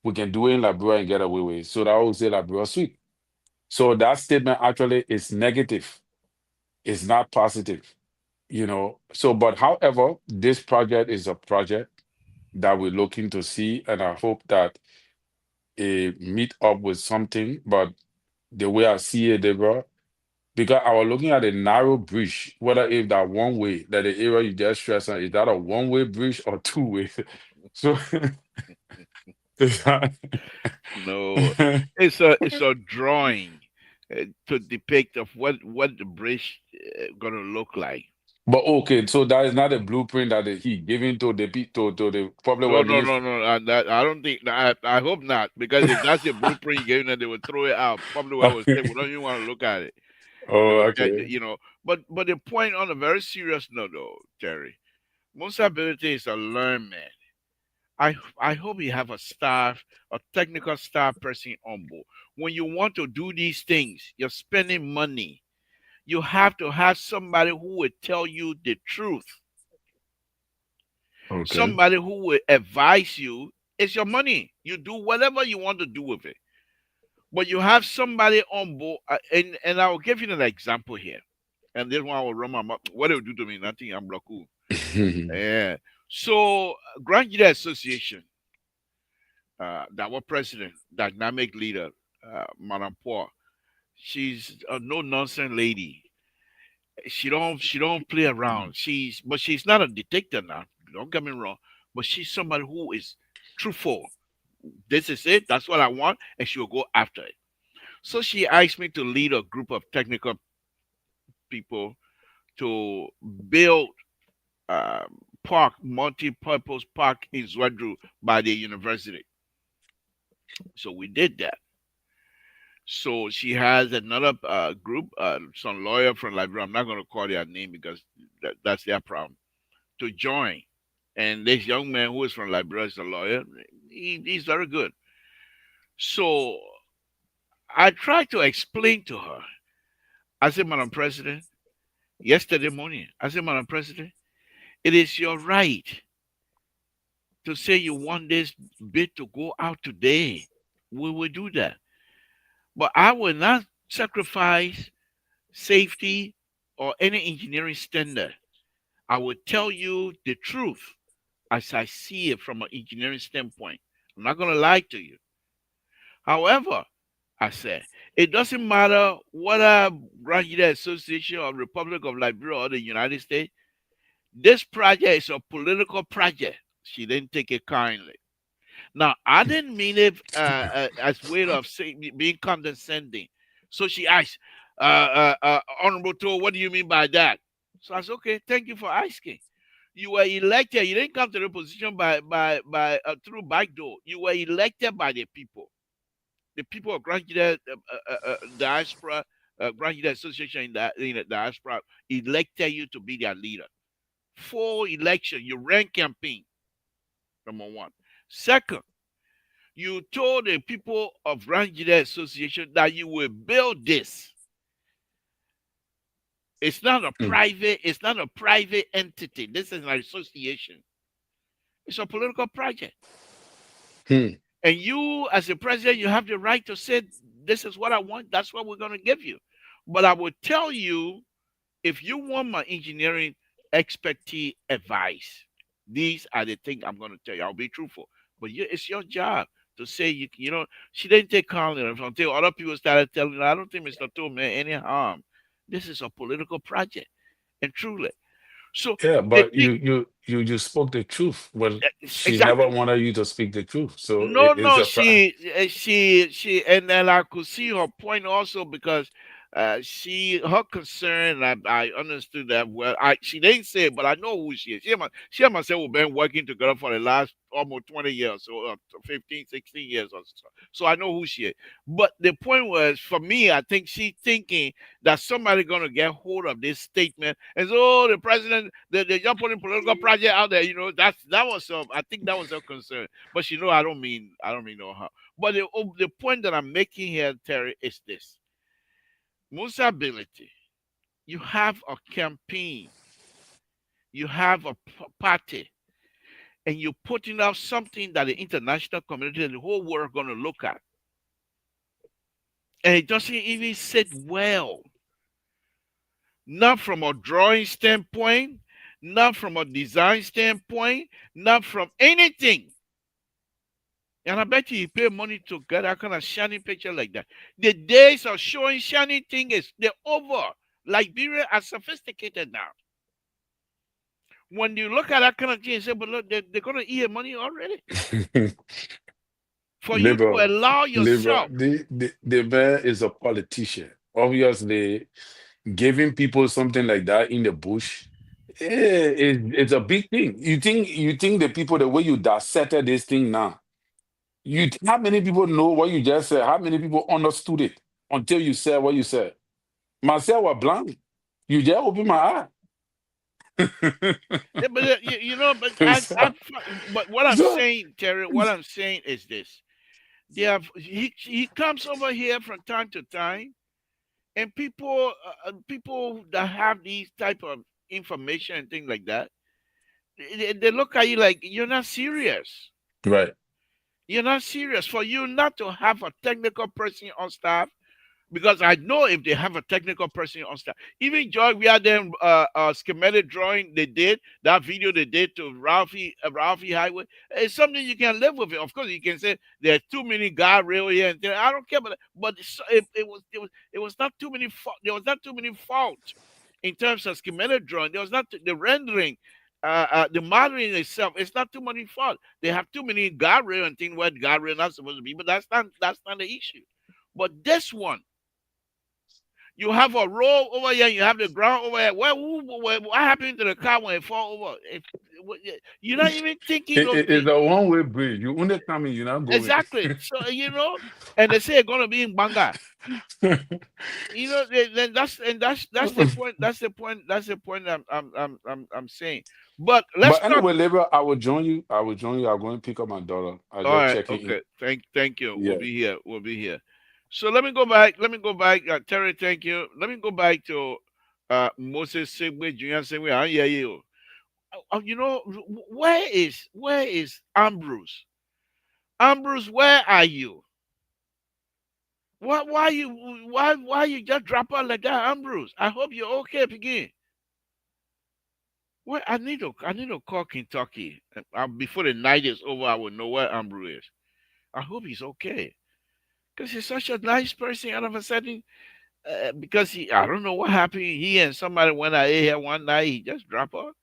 we can do it in Liberia and get away with it. So that I would say Liberia sweet. So that statement actually is negative. It's not positive, you know. So, but however, this project is a project that we're looking to see, and I hope that it meet up with something. But the way I see it, Deborah, because I was looking at a narrow bridge, whether if that one way, that the area you just stressed on, is that a one-way bridge or two-way? So, is that- No, it's a drawing to depict of what the bridge gonna look like. but okay, so that is not a blueprint that he giving to the public No, work no, minister. no, no. And that I don't think. I hope not, because if that's the blueprint you gave them, they would throw it out. Probably I would say we don't even want to look at it. Oh, Okay, okay. but the point on a very serious note, though, Terry, most ability is a learn man. I hope you have a staff, a technical staff person on board. When you want to do these things, you're spending money. You have to have somebody who will tell you the truth. Okay. Somebody who will advise you. It's your money. You do whatever you want to do with it. But you have somebody on board, and I will give you an example here. And this one I will run my mouth. What it will do to me? Nothing. I'm Blaku. Yeah. So, Grand Association. our president, dynamic leader, Madam Poor. She's a no nonsense lady. She don't play around. She's not a dictator now. Don't get me wrong. But she's somebody who is truthful. This is it. That's what I want, and she will go after it. So she asked me to lead a group of technical people to build park, multi-purpose park in Zwadru by the university. So we did that. So she has another group, some lawyer from Liberia. I'm not going to call their name because that's their problem. To join, and this young man who is from Liberia is a lawyer. He's very good. So I tried to explain to her. I said, Madam President, yesterday morning, I said, Madam President, it is your right to say you want this bid to go out today. We will do that. But I will not sacrifice safety or any engineering standard. I will tell you the truth as I see it from an engineering standpoint. I'm not going to lie to you. However, I said, it doesn't matter whether Grand Association or Republic of Liberia or the United States, this project is a political project. She didn't take it kindly. Now, I didn't mean it as way of saying, being condescending. So she asked, Honorable Toll, what do you mean by that? So I said, okay, thank you for asking. You were elected. You didn't come to the position by through backdoor. You were elected by the people. The people of Grand Diaspora, Grand Association in the diaspora elected you to be their leader. For election, you ran campaign. Number one. Second, you told the people of Grand Association that you will build this. It's not a private entity. This is an association. It's a political project. Hmm. And you, as a president, you have the right to say, this is what I want, that's what we're going to give you. But I will tell you, if you want my engineering expertise advice, these are the things I'm going to tell you. I'll be truthful. But it's your job to say, you know, she didn't take kindly until other people started telling her, I don't think Mr. Toll meant any harm. This is a political project. And truly. So Yeah, the but thing, you spoke the truth. Well, she never exactly. wanted you to speak the truth, so No, it's no, a fact. she, and then I could see her point also because her concern, I understood that well. She didn't say it, but I know who she is. She and myself have been working together for the last almost 20 years, so 15, 16 years or so. So I know who she is. But the point was, for me, I think she's thinking that somebody going to get hold of this statement and so, oh, the president, they're just putting political project out there. You know, that was I think that was her concern. But you know, I don't mean no harm. But the point that I'm making here, Terry, is this: Musa ability. You have a campaign, you have a party, and you're putting out something that the international community and the whole world are going to look at, and it doesn't even sit well. Not from a drawing standpoint, not from a design standpoint, not from anything. And I bet you pay money to get that kind of shiny picture like that. The days of showing shiny things, they're over. Liberia are sophisticated now. When you look at that kind of thing, you say, but look, they're going to eat your money already. For you to Liberal, allow liberal. yourself. The man is a politician. Obviously, giving people something like that in the bush, it's a big thing. You think the people the way you dissected this thing now. How many people know what you just said? How many people understood it until you said what you said? Myself was blind. You just opened my eye. Yeah, but but so, but what I'm so- saying, Terry, what I'm saying is this: he comes over here from time to time, and people that have these type of information and things like that, they look at you like you're not serious. right. You're not serious. For you not to have a technical person on staff, because I know if they have a technical person on staff. Even Joy, we had them schematic drawing they did, that video they did to Ralphie Highway. It's something you can live with it. Of course, you can say there's too many guardrail here and there. I don't care about that. But it was not too many there was not too many faults in terms of schematic drawing. There was not the rendering. The modeling itself, it's not too many fault. They have too many guardrail and things where guardrail not supposed to be, but that's not the issue. But this one, you have a road over here, you have the ground over here. What happened to the car when it fall over? You're not even thinking of It's a one-way bridge. You only coming, you're not going. exactly. So and they say it's gonna be in Banga. Then that's the point. That's the point. That's the point. I'm saying. But let's But talk. anyway, later I will join you. I will join you. I'm going to pick up my daughter. I All just right. checking in. Okay. Thank you. We'll Yeah. be here. We'll be here. So let me go back. Let me go back. Terry, thank you. Let me go back to Moses Segwe, Junior Segwe. I hear you. Where is Ambrose? Ambrose, where are you? Why you just drop out like that, Ambrose? I hope you're okay, again. Well, I need to call Kentucky. Before the night is over, I will know where Ambrose is. I hope he's okay. Because he's such a nice person. All of a sudden, because I don't know what happened. He and somebody went out here one night. He just dropped off.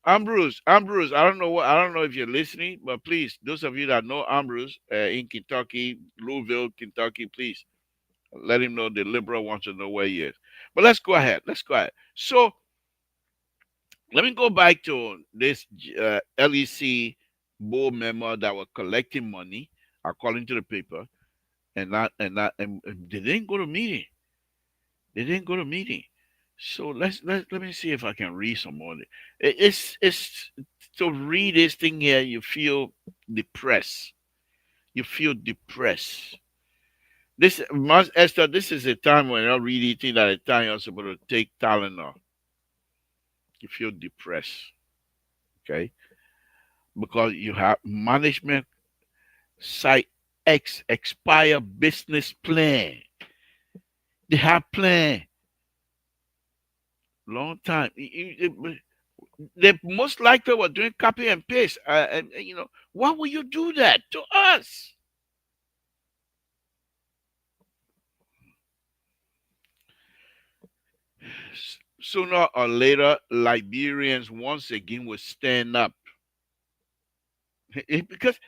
Ambrose. I don't know if you're listening, but please, those of you that know Ambrose in Kentucky, Louisville, Kentucky, please let him know the liberal wants to know where he is. But let's go ahead. Let's go ahead. So let me go back to this LEC board member that were collecting money according to the paper, and they didn't go to meeting. They didn't go to meeting. So let me see if I can read some more. It's to read this thing here, you feel depressed. You feel depressed. Esther, this is a time when you're really think that a time you're supposed to take Tylenol. You feel depressed, okay? Because you have management site X expire business plan. They have plan long time. They most likely were doing copy and paste. Why would you do that to us? Sooner or later, Liberians once again will stand up because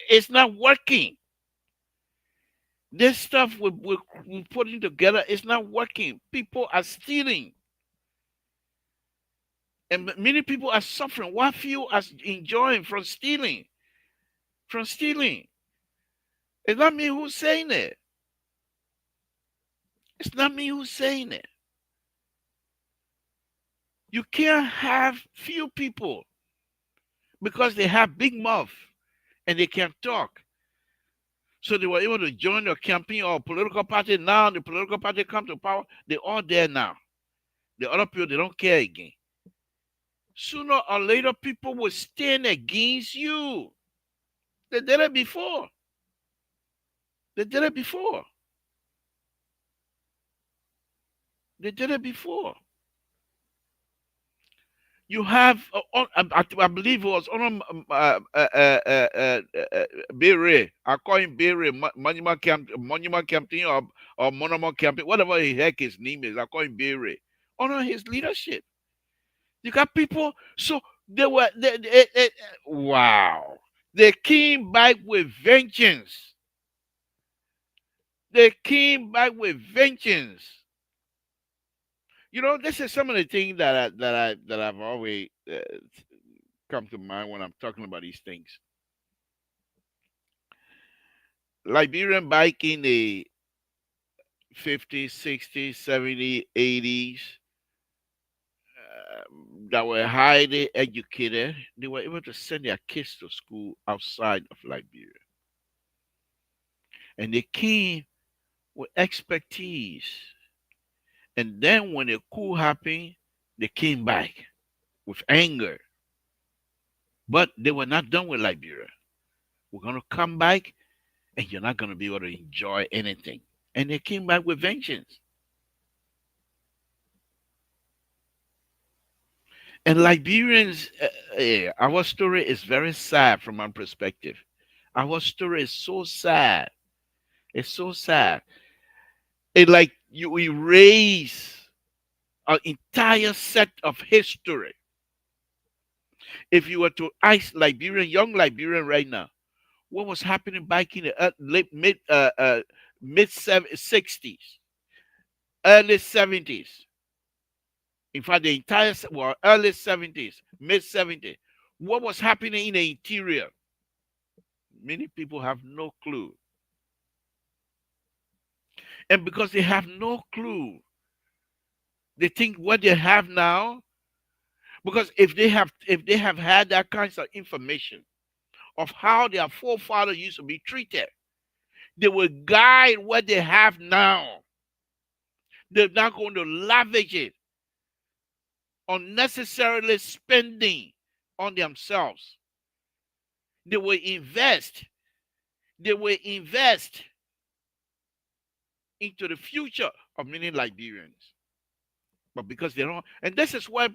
it's not working. This stuff we're putting together is not working. People are stealing. And many people are suffering. What few are enjoying from stealing? From stealing. It's not me who's saying it. It's not me who's saying it. You can't have few people because they have big mouth and they can't talk. So they were able to join the campaign or political party. Now the political party come to power. They're all there now. The other people, they don't care again. Sooner or later, people will stand against you. They did it before. They did it before. They did it before. You have, I believe it was on Bere. I call him Bere, Monument Campaign or Monument Campaign, whatever the heck his name is. I call him Bere. Honor his leadership. You got people, so wow. They came back with vengeance. They came back with vengeance. This is some of the things that I've always come to mind when I'm talking about these things. Liberian back in the 50s, 60s, 70s, 80s that were highly educated, they were able to send their kids to school outside of Liberia. And they came with expertise. And then when the coup happened, they came back with anger. But they were not done with Liberia. We're going to come back and you're not going to be able to enjoy anything. and they came back with vengeance. And Liberians, our story is very sad from my perspective. Our story is so sad. It's so sad. It like you erase an entire set of history. If you were to ask Liberian, young Liberian right now, what was happening back in the mid 60s, early 70s, in fact, the entire early 70s, mid 70s, what was happening in the interior? Many people have no clue. And because they have no clue, they think what they have now, because if they have had that kinds of information of how their forefathers used to be treated, they will guide what they have now. They're not going to lavish it, unnecessarily spending on themselves. They will invest. They will invest into the future of many Liberians. But because they don't, and this is why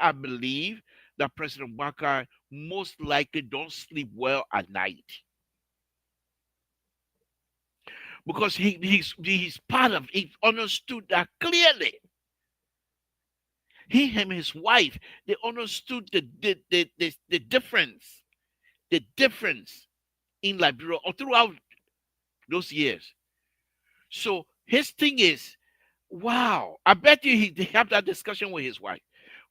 I believe that President Baka most likely don't sleep well at night. Because he's part of he understood that clearly. He and his wife, they understood the difference, the difference in Liberia or throughout those years. So his thing is, wow, I bet you he have that discussion with his wife.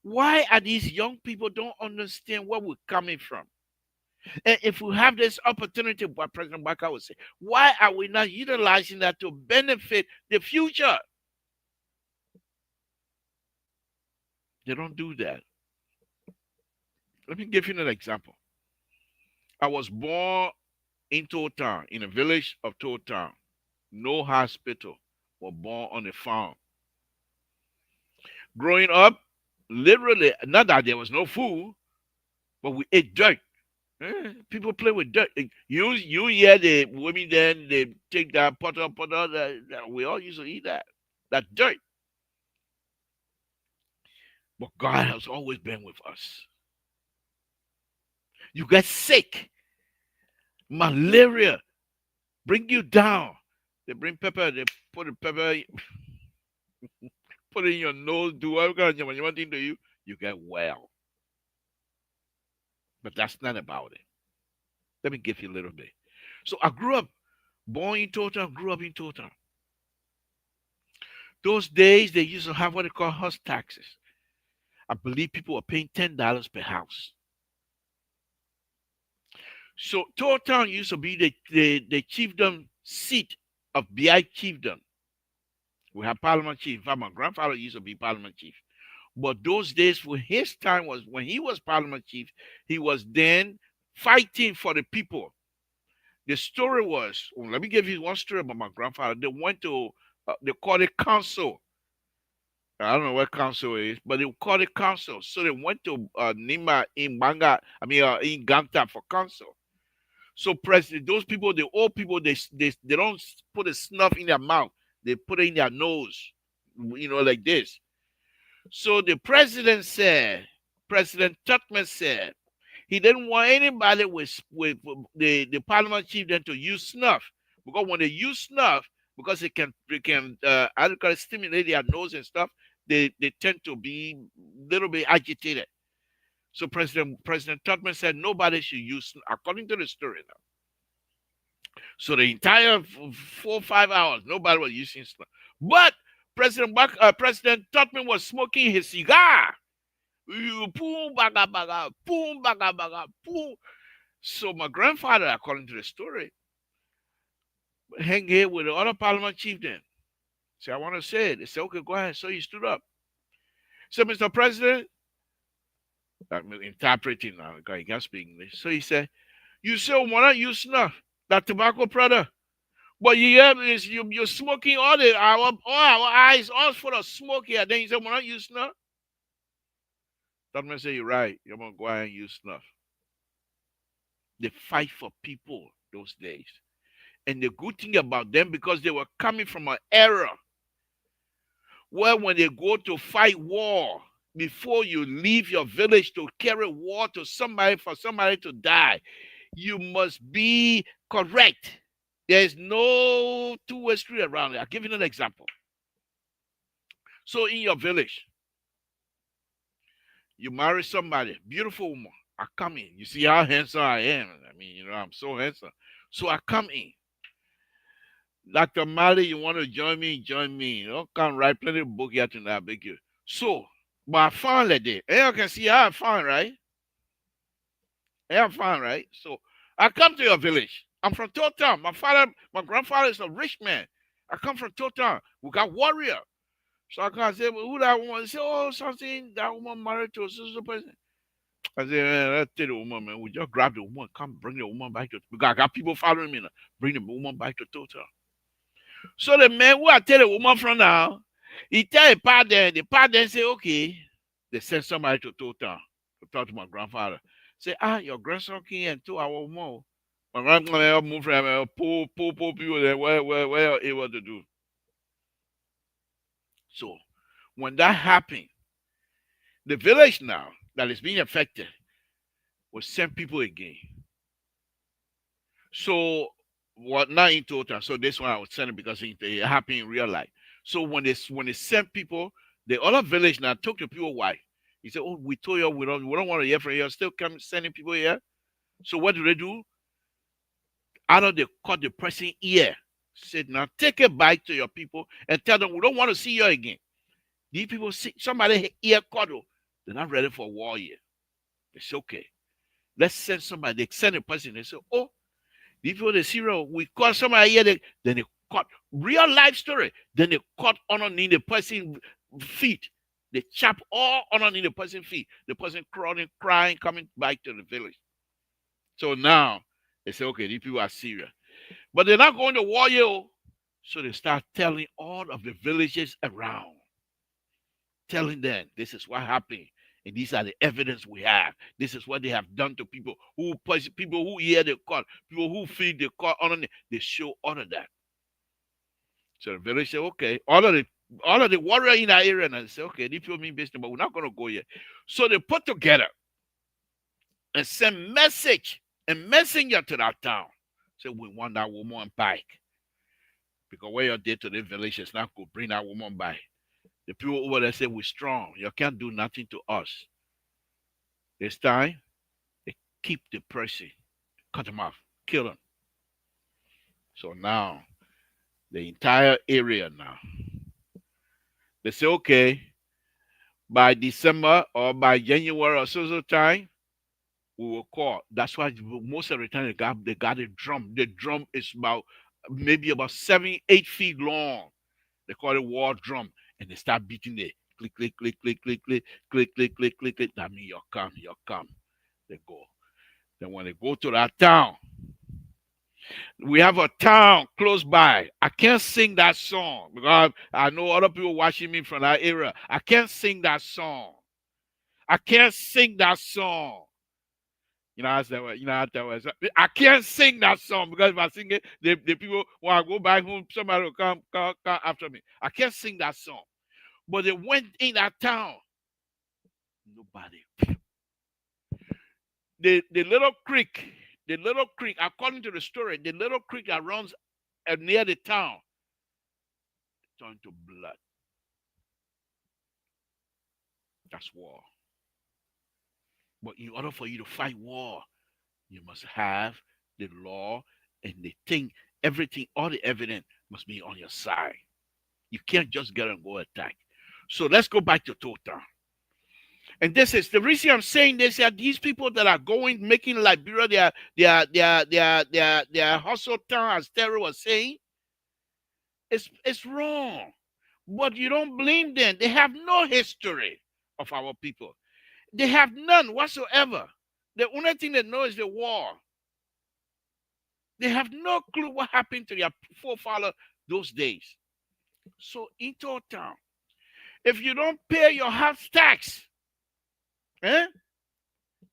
Why are these young people don't understand where we're coming from? And if we have this opportunity, what President Baka would say, why are we not utilizing that to benefit the future? They don't do that. Let me give you an example. I was born in Town, in a village of Town. No hospital. Was born on a farm. Growing up, literally, not that there was no food, but we ate dirt. People play with dirt. You hear the women then they take that potter, we all used to eat that dirt. But God has always been with us. You get sick, malaria, bring you down. They bring pepper, they put the pepper, put it in your nose, do whatever kind of thing to you, you get well. But that's not about it. Let me give you a little bit. So I grew up, born in Total, grew up in Total. Those days they used to have what they call house taxes. I believe people were paying $10 per house. So Total used to be the chiefdom seat of BI chiefdom. We have Parliament chief. In fact, my grandfather used to be Parliament chief. But those days, for his time was when he was Parliament chief, he was then fighting for the people. The story was, well, let me give you one story about my grandfather. They went to, they called it council. I don't know what council is, but they called it council. So they went to Nima in Banga, in Ganta for council. So president, those people, the old people, they don't put a snuff in their mouth. They put it in their nose, like this. So the president said, President Tutman said, he didn't want anybody with the parliament chief then to use snuff. Because when they use snuff, because it can stimulate their nose and stuff, they tend to be a little bit agitated. So President Tutman said nobody should use, according to the story now. So the entire 4 or 5 hours, nobody was using snuff. But President Tutman was smoking his cigar. Boom, baga, baga, boom, baga, baga, boom. So my grandfather, according to the story, hang here with the other parliament chief then. Say, I want to say it. They said, okay, go ahead. So he stood up. So, Mr. President, I'm interpreting now because he can't speak English. So he said, you say, why not use snuff? That tobacco product. But you're smoking all our eyes, all full of smoke here. Then you say, why not use snuff? Government say, you're right. You're going to go ahead and use snuff. They fight for people those days. And the good thing about them, because they were coming from an era where when they go to fight war, before you leave your village to carry war to somebody, for somebody to die, you must be correct. There is no two-way street around it. I'll give you an example. So in your village, you marry somebody, beautiful woman. I come in. You see how handsome I am. I mean, I'm so handsome. So I come in. Dr. Mali, you want to join me? Join me. Come write plenty of book here tonight, I beg you. So, but I found that day. And you can see how I found, right? Right? So I come to your village. I'm from Town. My grandfather is a rich man. I come from Town. We got warrior. So I can't say, well, who that woman? Say, oh, something that woman married to a sister person. I said, man, let's tell the woman, man. We just grab the woman, come bring the woman back to, because I got people following me now. Bring the woman back to Total. So the man who I tell the woman from now, he tell the part then say, okay. They send somebody to Total to talk to my grandfather. Say, your grandson came and 2 hours more. My grandfather moved from pull people there where able to do. So when that happened, the village now that is being affected will send people again. So what not in Total? So this one I was sending because it happened in real life. So when they send people, the other village now talk to people why. He said, oh, we told you we don't want to hear from you. Still come sending people here. So what do? Either they cut the person ear. Said, now take it back to your people and tell them we don't want to see you again. These people see somebody ear cut. They're not ready for war yet. They say, okay. Let's send somebody. They send a person. They say, oh, these people they see we cut somebody here. Then they cut real life story. Then they cut underneath the person's feet. They chop all underneath the person's feet. The person crying, coming back to the village. So now they say, okay, these people are serious. But they're not going to war yet. So they start telling all of the villages around. Telling them this is what happened. And these are the evidence we have. This is what they have done to people who hear the call, people who feel the call underneath. They show all of that. So the village say, okay, all of the warrior in that area, and they say, okay, these people mean business, but we're not going to go yet. So they put together and send messenger to that town. Say, we want that woman back. Because what you did to the village is not good. Bring that woman back. The people over there say, we're strong. You can't do nothing to us. This time, they keep the person, cut them off, kill them. So now, the entire area now, they say, okay, by December or by January or so time, we will call. That's why most of the time they got a drum. The drum is maybe about 7-8 feet long. They call it war drum. And they start beating it. Click, click, click, click, click, click, click, click, click, click, click. That means you come. They go. Then when they go to that town, we have a town close by. I can't sing that song because I know other people watching me from that area. I can't sing that song. I can't sing that song. You know, I can't sing that song because if I sing it, the people, when I go back home, somebody will come after me. I can't sing that song. But they went in that town. Nobody. The little creek, according to the story, the little creek that runs near the town turned to blood. That's war. But in order for you to fight war, you must have the law and the thing, everything, all the evidence must be on your side. You can't just get and go attack. So let's go back to Total. And this is the reason I'm saying this. Are these people that are making Liberia their hustle town, as Terry was saying, it's wrong. But you don't blame them. They have no history of our people. They have none whatsoever. The only thing they know is the war. They have no clue what happened to their forefathers those days. So in Total, if you don't pay your house tax,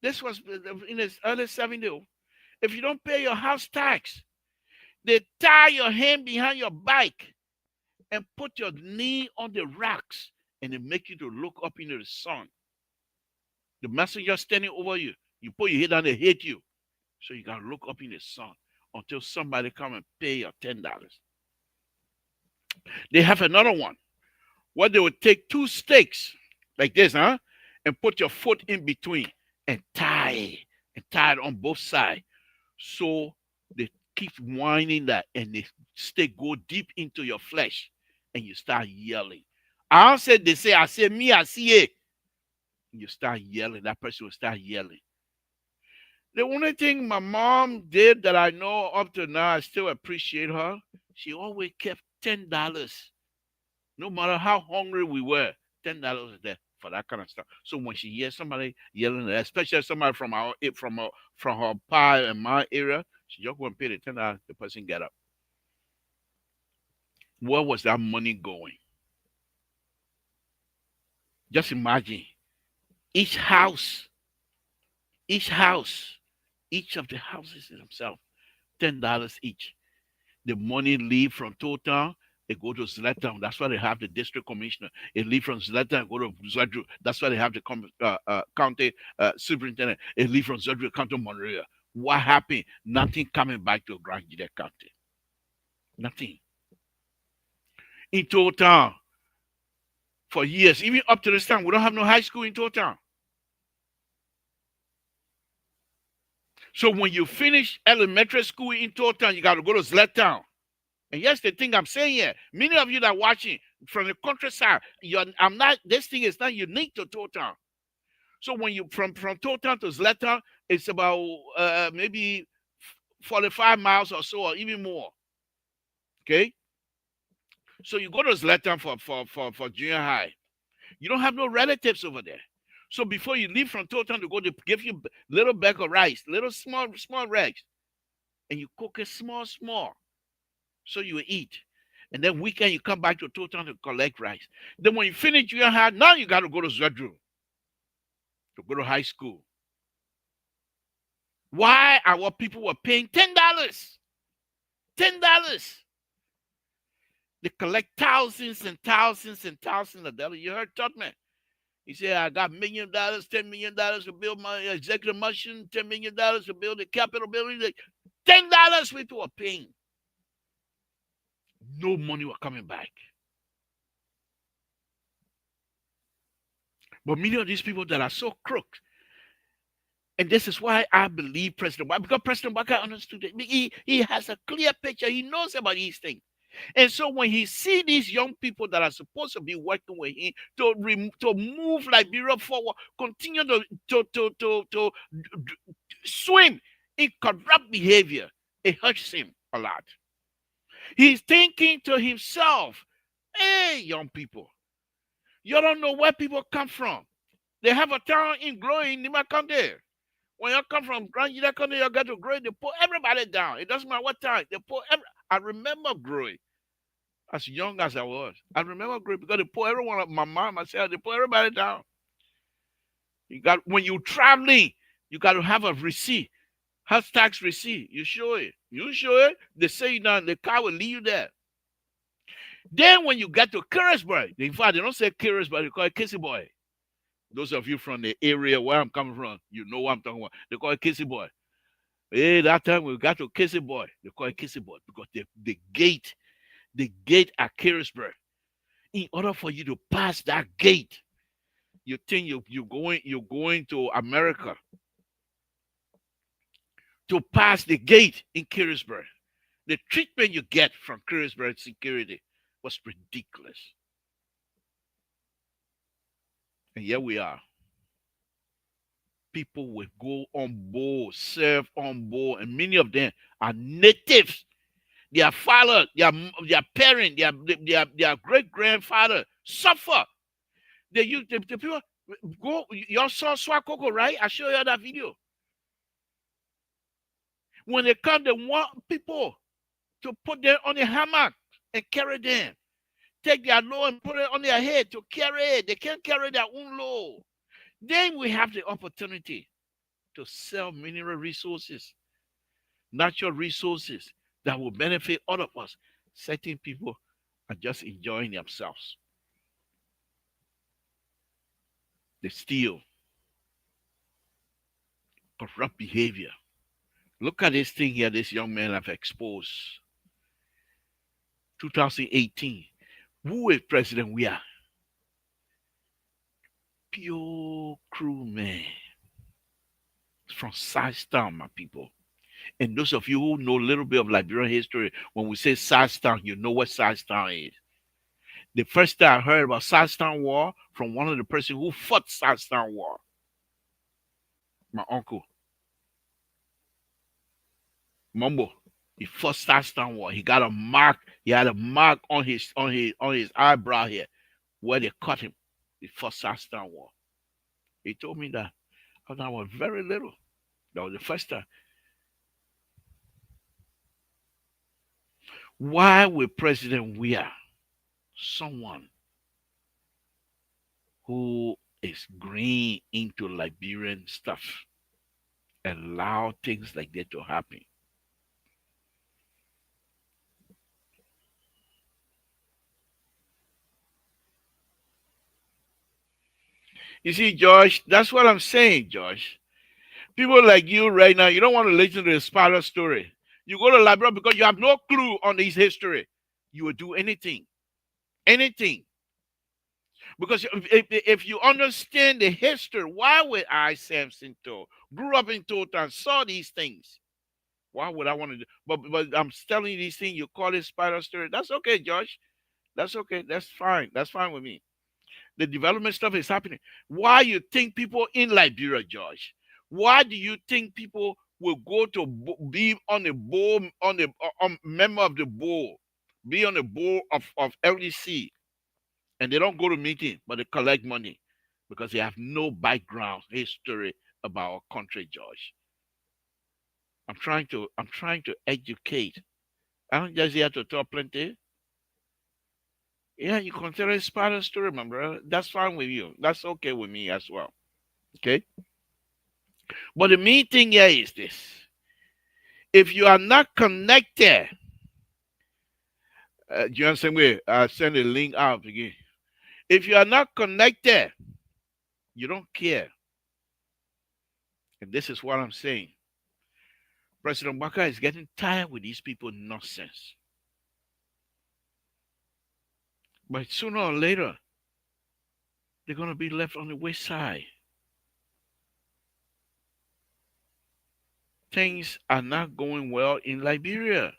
this was in the early 70s. If you don't pay your house tax, They tie your hand behind your back and put your knee on the rocks, and they make you to look up into the sun. The messenger standing over you, you put your head down, they hit you. So you gotta look up in the sun until somebody come and pay your $10. They have another one where they would take two stakes like this, huh? And put your foot in between and tie it on both sides. So they keep winding that, and the stake go deep into your flesh, and you start yelling. I don't say they say, I say me, I see it. You start yelling. That person will start yelling. The only thing my mom did that I know up to now, I still appreciate her. She always kept $10. No matter how hungry we were, $10 is there for that kind of stuff. So when she hears somebody yelling, especially somebody from her pie and my area, she just go and pay the $10. The person get up. Where was that money going? Just imagine each house, each of the houses themselves, $10 each. The money leave from Total, they go to Zlatan. That's why they have the district commissioner. It leave from Zlatan, go to Zedru. That's why they have the county superintendent. It leave from Zedru, come to Monrovia. What happened? Nothing coming back to Grand Gide County. Nothing. In Total, for years, even up to this time, we don't have no high school in Total. So when you finish elementary school in Total, you got to go to Zlatan. And yes, the thing I'm saying here, many of you that are watching from the countryside, this thing is not unique to Total. So when you from Total to Zlatan, it's about maybe 45 miles or so, or even more. Okay? So you go to Zlatan for junior high. You don't have no relatives over there. So before you leave from Total to go, to give you little bag of rice, little small rags, and you cook it small. So you eat. And then weekend you come back to Total to collect rice. Then when you finish junior high, now you got to go to Zedru to go to high school. Why our people were paying $10? $10. They collect thousands and thousands and thousands of dollars. You heard Tubman. He said, I got $1 million, $10 million to build my executive mansion, $10 million to build the Capitol building. $10 people were paying. No money were coming back. But many of these people that are so crooked, and this is why I believe President Waka, because President Waka understood it. He has a clear picture. He knows about these things. And so when he see these young people that are supposed to be working with him to move Liberia forward, continue to swim in corrupt behavior, it hurts him a lot. He's thinking to himself, hey, young people, you don't know where people come from. They have a town in Glory in Nima County. When you come from Grand Gide County, you got to Glory, they put everybody down. It doesn't matter what time. They put I remember Glory. As young as I was, I remember Glory because they put everyone up, my mom, myself, they put everybody down. When you're traveling, you got to have a receipt. House tax receipt. You show it. You show it, they say you down, the car will leave you there. Then when you get to Carisburg, in fact, they don't say Carisburg, they call it Casey Boy. Those of you from the area where I'm coming from, you know what I'm talking about. They call it Casey Boy. Hey, that time we got to Casey Boy, they call it Casey Boy because the gate at Carisburg, in order for you to pass that gate, you think you're going to America. To pass the gate in Carisburg, the treatment you get from Carisburg security was ridiculous. And here we are. People will go on board, serve on board, and many of them are natives. Their father, their parent, their great grandfather suffer. The people go. Y'all saw Swakoko, right? I show you that video. When they come, they want people to put them on a hammock and carry them. Take their load and put it on their head to carry it. They can't carry their own load. Then we have the opportunity to sell mineral resources, natural resources, that will benefit all of us. Certain people are just enjoying themselves. They steal, corrupt behavior. Look at this thing here this young man have exposed. 2018. Who is President we are? Pure crew man. From Town, my people. And those of you who know a little bit of Liberian history, when we say Town, you know what Town is. The first time I heard about Town War from one of the person who fought Town War. My uncle. Mumbo. He fought Town War. He got a mark. He had a mark on his eyebrow here where they cut him. He fought Town War. He told me that when I was very little. That was the first time. Why would President Weah, someone who is green into Liberian stuff, allow things like that to happen? You see, Josh, that's what I'm saying, Josh. People like you right now, you don't want to listen to the Sparta story. You go to Liberia because you have no clue on his history. You will do anything. Anything. Because if you understand the history, why would I, Samson, grew up in Totan, saw these things? Why would I want to do? But I'm telling you these things. You call it Spider story. That's okay, Josh. That's okay. That's fine. That's fine with me. The development stuff is happening. Why you think people in Liberia, Josh? Why do you think people will go to be on the board, on the member of the board, be on the board of LDC, and they don't go to meeting, but they collect money because they have no background history about our country, Josh. I'm trying to educate. I don't just here to talk plenty. Yeah, you consider it part of the story, my brother. That's fine with you. That's okay with me as well. Okay? But the main thing here is this. If you are not connected, do you understand where I send a link out again? If you are not connected, you don't care. And this is what I'm saying. President Baka is getting tired with these people nonsense. But sooner or later, they're going to be left on the wayside. Things are not going well in Liberia.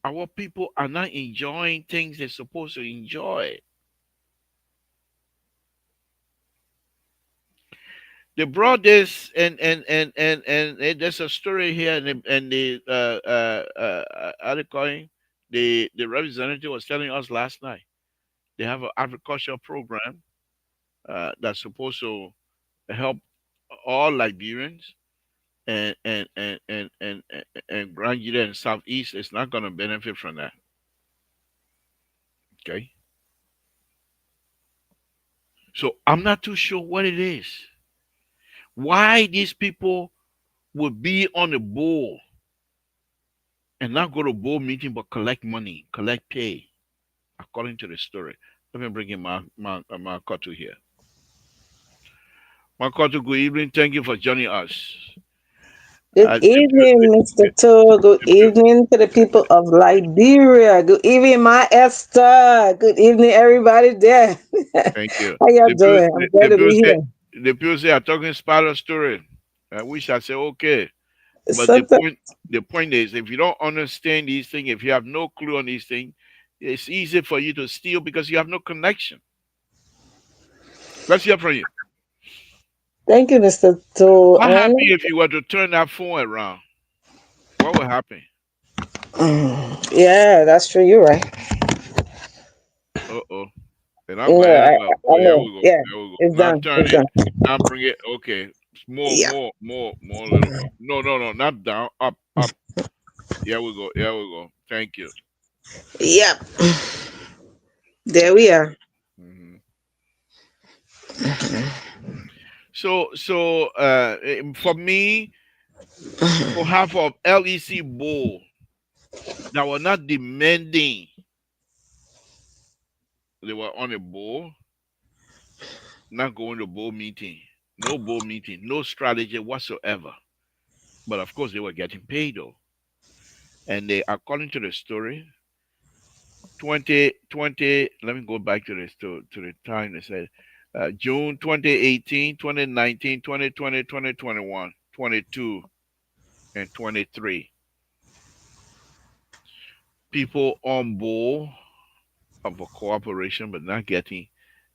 Our people are not enjoying things they're supposed to enjoy. They brought this, and there's a story here, and the how they call him? The representative was telling us last night. They have an agricultural program that's supposed to help all Liberians, and Granada and Southeast is not going to benefit from that. Okay. So I'm not too sure what it is. Why these people would be on the board and not go to board meeting but collect money, collect pay, according to the story. Let me bring in my Kotu here. My Kotu, good evening. Thank you for joining us. Good evening, Mr. Tour. Good evening to the people of Liberia. Good evening, my Esther. Good evening, everybody there. Thank you. How y'all doing? I'm glad to be here. The people say I'm talking Sparta story. I wish I say okay. But the point is, if you don't understand these things, if you have no clue on these things, it's easy for you to steal because you have no connection. Let's hear from you. Thank you, Mr. Tour. What happened if you were to turn that phone around? What would happen? Yeah, that's true. You're right. Uh-oh. And I'm going to hang up. I know. Here we go. Yeah, Here we go. it's Now done. turn It's it. done. Now bring it. Okay. More, Yeah. a little more. No. Not down. Up. Here we go. Here we go. Thank you. Yep. There we are. Mm-hmm. So for me, for half of LEC Bowl, that were not demanding. They were on a board, not going to board meeting, no board meeting, no strategy whatsoever. But of course, they were getting paid though. And they, according to the story, 2020, let me go back to this to the time they said June 2018, 2019, 2020, 2021, 22, and 23. People on board of a cooperation, but not getting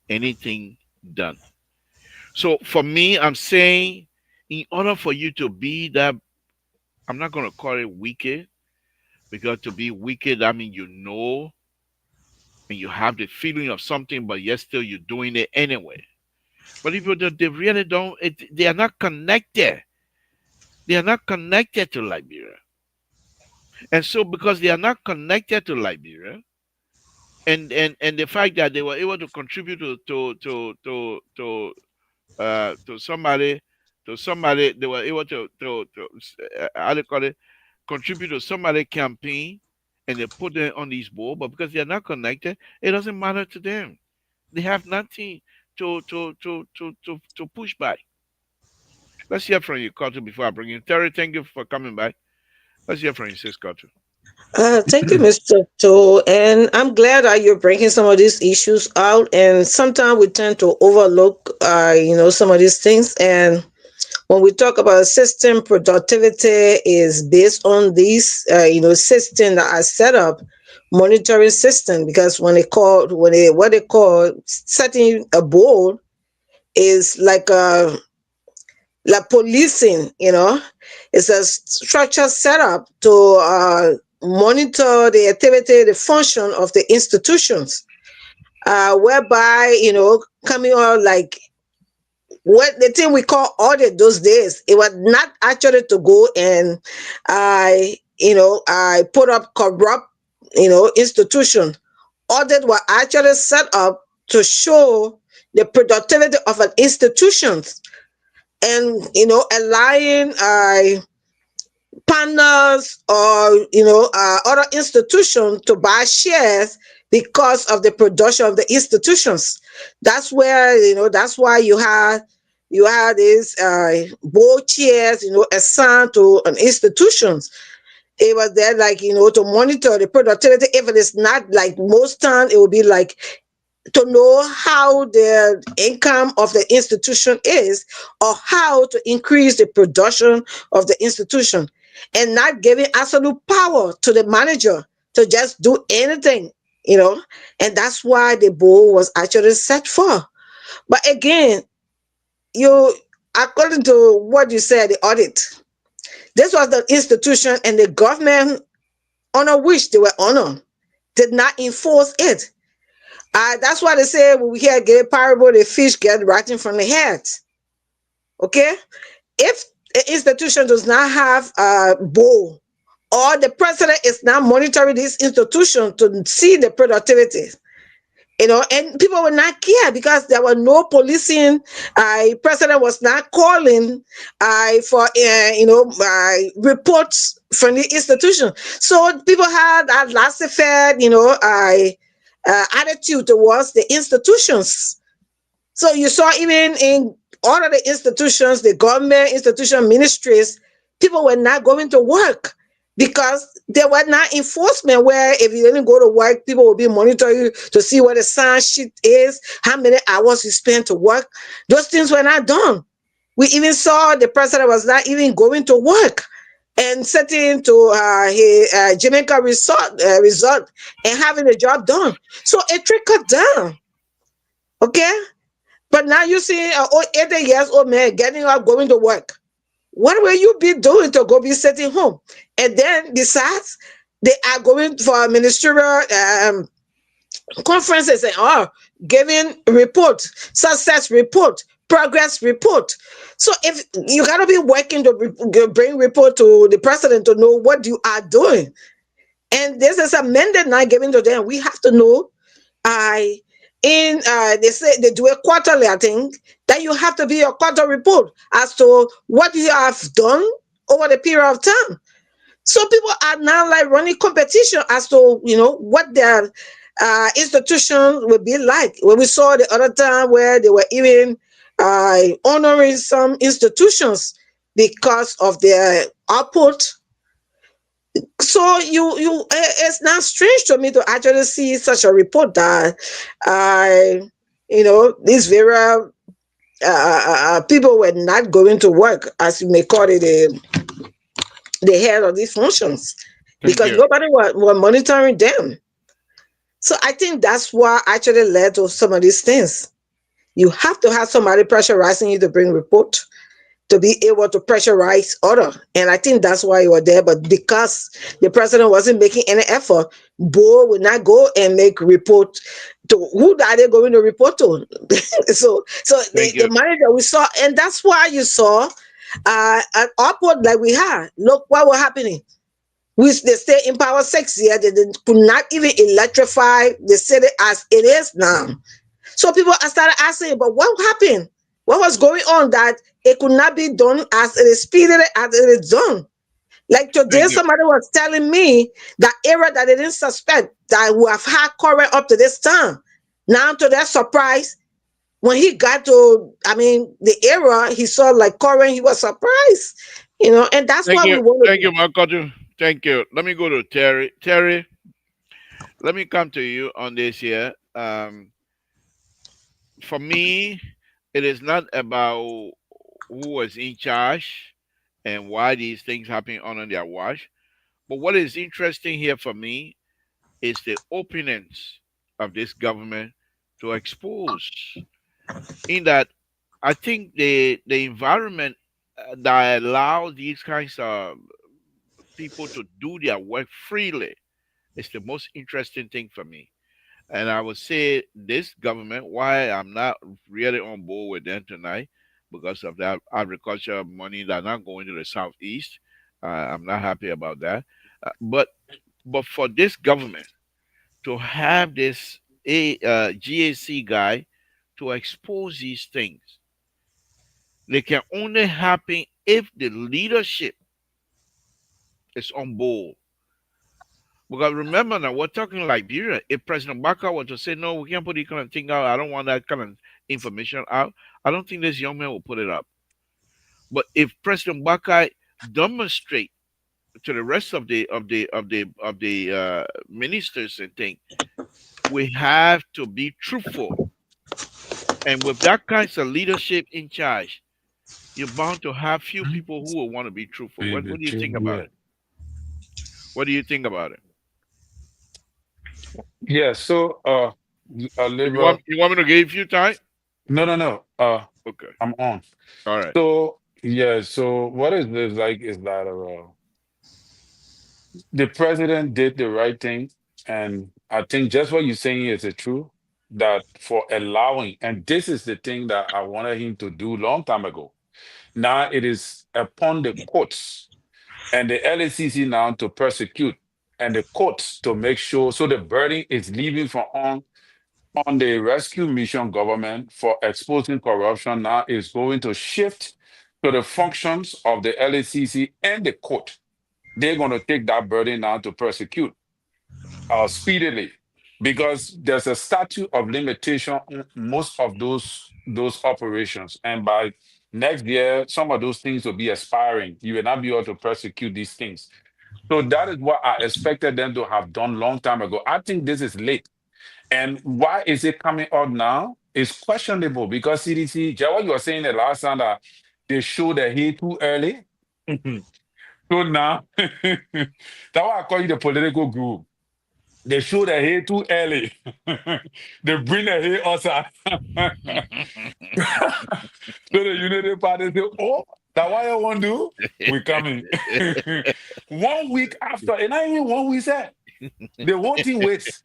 anything done. So for me, I'm saying, in order for you to be that, I'm not going to call it wicked, because to be wicked, I mean, you know, and you have the feeling of something, but yet still you're doing it anyway. But if they really don't, they are not connected. They are not connected to Liberia. And so because they are not connected to Liberia, and the fact that they were able to contribute to somebody, they were able to how they call it, contribute to somebody campaign, and they put them on these board, but because they are not connected, it doesn't matter to them. They have nothing to push by. Let's hear from you, Carter, before I bring in Terry. Thank you for coming back. Let's hear from you, sis Carter. Thank you, Mr. To, and I'm glad that you're bringing some of these issues out. And sometimes we tend to overlook, some of these things. And when we talk about system, productivity is based on these, system that are set up, monitoring system. Because what they call setting a board is like policing. It's a structure set up to monitor the activity, the function of the institutions, whereby, coming out like what the thing we call audit those days. It was not actually to go and I put up corrupt, institution. Audit were actually set up to show the productivity of an institution, and allowing partners or other institutions to buy shares because of the production of the institutions. That's where that's why you had these board chairs assigned to an institutions. It was there like to monitor the productivity. If it is not like most time, it will be like to know how the income of the institution is, or how to increase the production of the institution, and not giving absolute power to the manager to just do anything, and that's why the board was actually set for. But again, you according to what you said, the audit, this was the institution and the government under which they were honored did not enforce it. That's why they say when we hear get parable, the fish get rotten from the head. Okay? If the institution does not have a board, or the president is not monitoring this institution to see the productivity, and people will not care because there were no policing. President was not calling for reports from the institution. So people had a laissez-faire, attitude towards the institutions. So you saw even in all of the institutions, the government institution, ministries, people were not going to work because there were not enforcement where if you didn't go to work, people will be monitoring you to see what the sign sheet is, how many hours you spend to work. Those things were not done. We even saw the president was not even going to work and sitting to his Jamaica resort and having the job done. So it trickled down. Okay? But now you see an 80 years old man getting up, going to work. What will you be doing to go be sitting home? And then besides, they are going for ministerial conferences and giving report, success report, progress report. So if you gotta be working to bring report to the president to know what you are doing, and this is a mandate now given to them. We have to know. They say they do it quarterly. I think that you have to be a quarter report as to what you have done over the period of time. So people are now like running competition as to what their institution would be like. When we saw the other time where they were even honoring some institutions because of their output. So it's not strange to me to actually see such a report that these very people were not going to work, as you may call it, the head of these functions, Thank because you. nobody was monitoring them. So I think that's what actually led to some of these things. You have to have somebody pressurizing you to bring report, to be able to pressurize order. And I think that's why you were there. But because the president wasn't making any effort, Bo would not go and make report to who are they going to report to? So Thank the you. manager we saw, and that's why you saw an upward like we had. Look what was happening. They stay in power 6 years, they could not even electrify the city as it is now. So people started asking, but what happened? What was going on that it could not be done as it is speedily as it is done? Like today, Thank you. somebody was telling me that area that they didn't suspect that would have had current up to this time. Now, to their surprise, when he got to, the area, he saw like current, he was surprised, and that's Thank what we you. want to Thank do. you, Makoto. Thank you. Let me go to Terry. Terry, let me come to you on this here. For me, it is not about who was in charge and why these things happen under their watch. But what is interesting here for me is the openness of this government to expose. In that, I think the environment that allow these kinds of people to do their work freely is the most interesting thing for me. And I would say this government, why I'm not really on board with them tonight, because of that agriculture money that not going to the southeast. I'm not happy about that. But for this government to have this GAC guy to expose these things, they can only happen if the leadership is on board. Because remember now, we're talking Liberia. If President Baka were to say, no, we can't put this kind of thing out, I don't want that kind of information out, I don't think this young man will put it up. But if President Baka demonstrate to the rest of the ministers and things, we have to be truthful. And with that kinds of leadership in charge, you're bound to have few people who will want to be truthful. What do you think about it? What do you think about it? Yeah, so You Libra, want me to give you time? no. Okay. I'm on. All right. So yeah, so what is this like is that the president did the right thing, and I think just what you're saying is the truth, that for allowing, and this is the thing that I wanted him to do long time ago. Now it is upon the courts and the LACC now to persecute, and the courts to make sure, so the burden is leaving from on the rescue mission government for exposing corruption. Now is going to shift to the functions of the LACC and the court. They're going to take that burden now to persecute speedily, because there's a statute of limitation on most of those operations, and by next year some of those things will be expiring. You will not be able to prosecute these things. So that is what I expected them to have done long time ago. I think this is late. And why is it coming out now? It's questionable because CDC, just what you were saying the last time, that they showed the hate too early. So now, that's why I call you the political group. They show the hate too early. They bring the hate outside. So the Unity Party say, oh, that what I want to do? We coming. 1 week after, and not even 1 week said. The whole thing waits.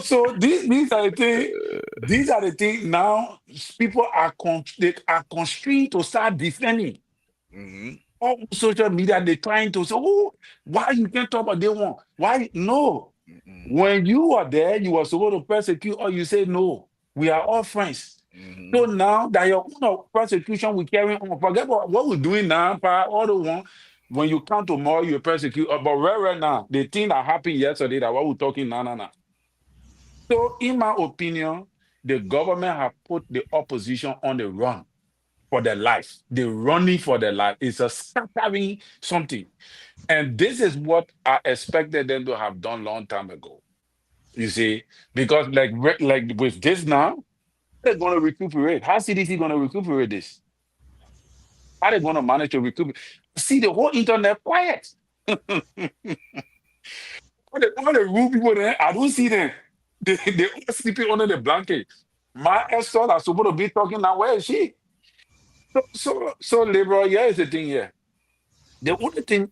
So these are the things. These are the things now. People are they are constrained to start defending. Hmm. All social media, they're trying to say, oh, why you can't talk about they want? Why? No. Hmm. When you are there, you are supposed to persecute, or you say, no, we are all friends. So now that your own persecution we carry on, forget what we're doing now, all the one. When you come tomorrow, you persecute. But right now, the thing that happened yesterday, that what we're talking now. So, in my opinion, the government have put the opposition on the run for their life. They're running for their life. It's a scattering something. And this is what I expected them to have done long time ago. You see, because like with this now, they're going to recuperate. How CDC going to recuperate this? How they going to manage to recuperate? See the whole internet quiet. All the rude people there, I don't see them. They all sleeping under the blanket. My ex-son are supposed to be talking now. Where is she? So liberal, yeah, is the thing here. The only thing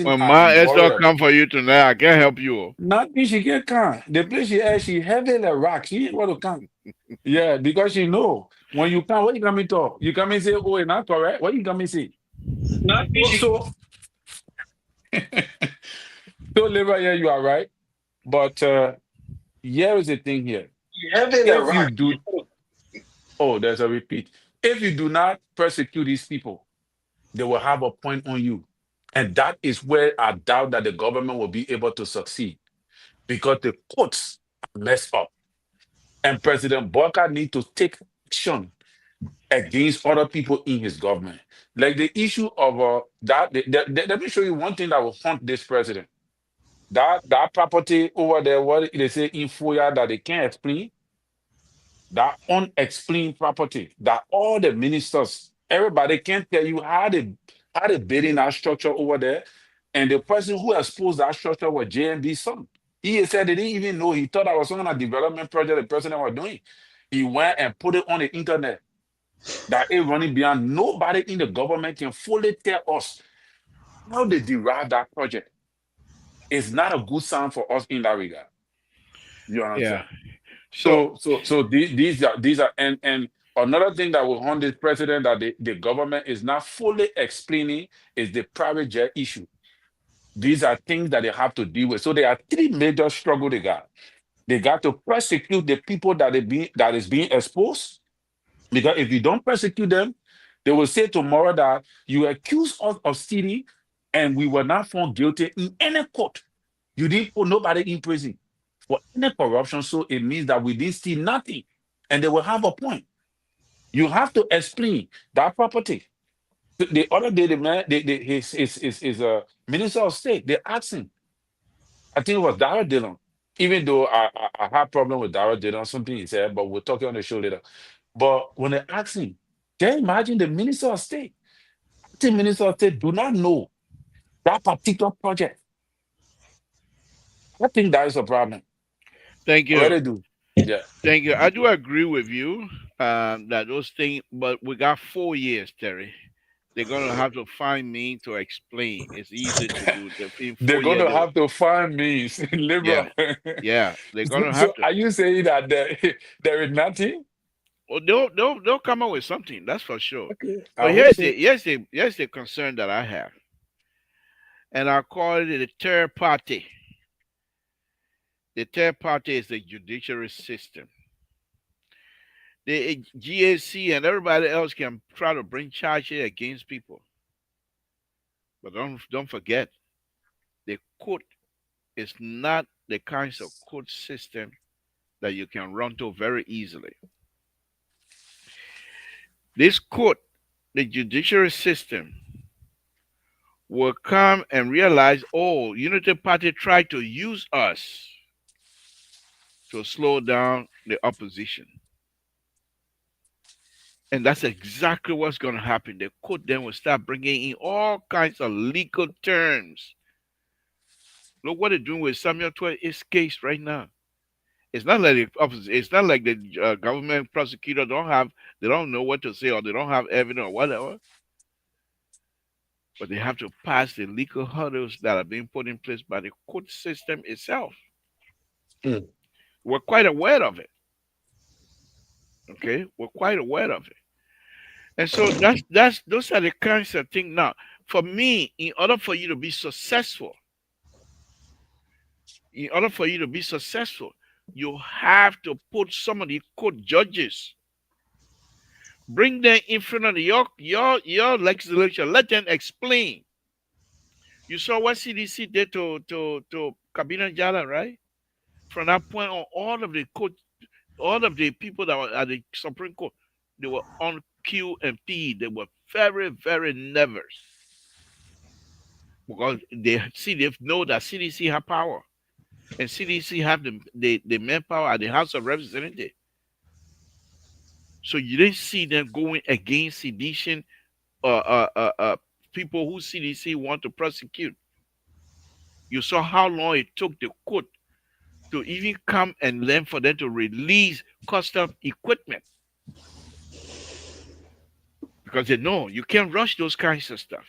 When I my am Esther worried come about. for you tonight, I can't help you. Nothing she get come. The place she is, she heavy like rock. She ain't want to come. Yeah, because she know when you come, what you come and talk? You come and say, oh, it's not correct. What you come and say? Nothing. So, so liberal, yeah, you are right. But here is the thing here. Heavy like If you rock. do, oh, there's a repeat. If you do not persecute these people, they will have a point on you. And that is where I doubt that the government will be able to succeed because the courts are messed up. And President Boka need to take action against other people in his government. Like the issue of let me show you one thing that will haunt this president. That property over there, what they say in Foya that they can't explain, that unexplained property that all the ministers, everybody can tell you how they building that structure over there. And the person who exposed that structure was JMB's son. He said they didn't even know. He thought I was some kind of development project the president was doing. He went and put it on the internet that it running beyond. Nobody in the government can fully tell us how they derived that project. It's not a good sign for us in that regard. You Yeah. understand? So These are and another thing that will haunt this president that the government is not fully explaining is the private jet issue. These are things that they have to deal with. So there are three major struggles they got. They got to prosecute the people that is being exposed. Because if you don't prosecute them, they will say tomorrow that you accuse us of stealing and we were not found guilty in any court. You didn't put nobody in prison for any corruption. So it means that we didn't steal nothing. And they will have a point. You have to explain that property. The other day, the man, his minister of state, they asked him, I think it was Dara Dillon, even though I had problem with Dara Dillon, something he said, but we'll talk on the show later. But when they asked him, can you imagine the minister of state? The minister of state do not know that particular project. I think that is a problem. thank I you. really do. Yeah. Thank you. I do agree with you that those things, but we got 4 years, Terry. They're gonna have to find me to explain. It's easy to do. In They're 4 years, gonna they will, have to find me, yeah, liberal. yeah. They're so, gonna have so to. are you saying that there is nothing? Well, they'll come up with something. That's for sure. Okay, I But hope so. here's the concern that I have, and I call it the third party. The third party is the judiciary system. The GAC and everybody else can try to bring charges against people, but don't forget the court is not the kinds of court system that you can run to very easily. This court, the judiciary system, will come and realize, oh, Unity Party tried to use us to slow down the opposition. And that's exactly what's going to happen. The court then will start bringing in all kinds of legal terms. Look what they're doing with Samuel 12's case right now. It's not like the government prosecutor they don't know what to say or they don't have evidence or whatever. But they have to pass the legal hurdles that are being put in place by the court system itself. Mm. We're quite aware of it. Okay, we're quite aware of it, and so that's those are the kinds of things. Now, for me, in order for you to be successful, you have to put some of the court judges Bring them in front of your legislature. Let them explain. You saw what CDC did to Kabina Jala, right? From that point on, all of the people that were at the Supreme Court, they were on Q and P. They were very, very nervous because they know that CDC have power and CDC have the manpower at the House of Representatives. So you didn't see them going against sedition people who CDC want to prosecute. You saw how long it took the court to even come and then for them to release custom equipment because they know you can't rush those kinds of stuff.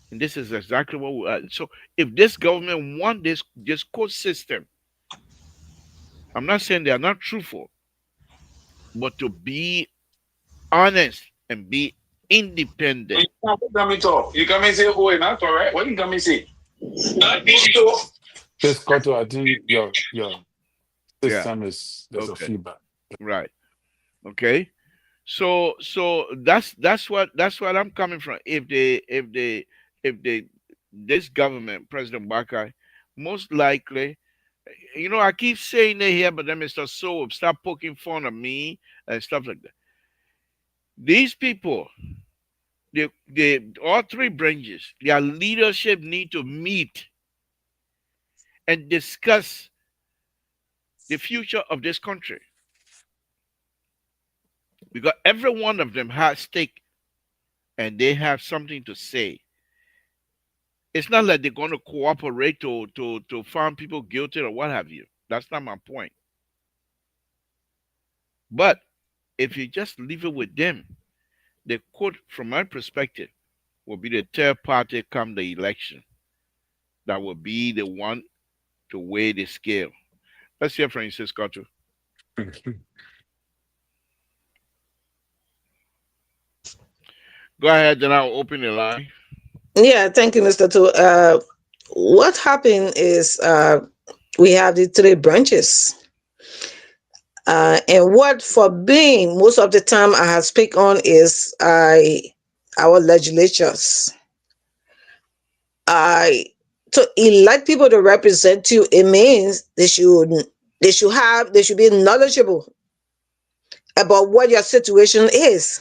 And this is exactly what we are. So if this government want this court system, I'm not saying they are not truthful, but to be honest and be independent. You come and say, oh, not correct. What you come and say? Just cut to, I think your Yeah. system there's a Okay. feedback. Right. Okay. So that's what I'm coming from. If this government, President Bakai, most likely, I keep saying it here, but then Mr. So stop poking fun at me and stuff like that. These people, they all three branches, their leadership need to meet and discuss the future of this country. Because every one of them has stake and they have something to say. It's not like they're going to cooperate to find people guilty or what have you. That's not my point. But if you just leave it with them, the court, from my perspective, will be the third party come the election. That will be the one to weigh the scale. Let's hear from Francis Scotto. Go ahead, then I'll open the line. Yeah, thank you, Mr. Tu. What happened is we have the three branches. And what for being most of the time I have speak on is our legislatures. To elect people to represent you, it means they should be knowledgeable about what your situation is.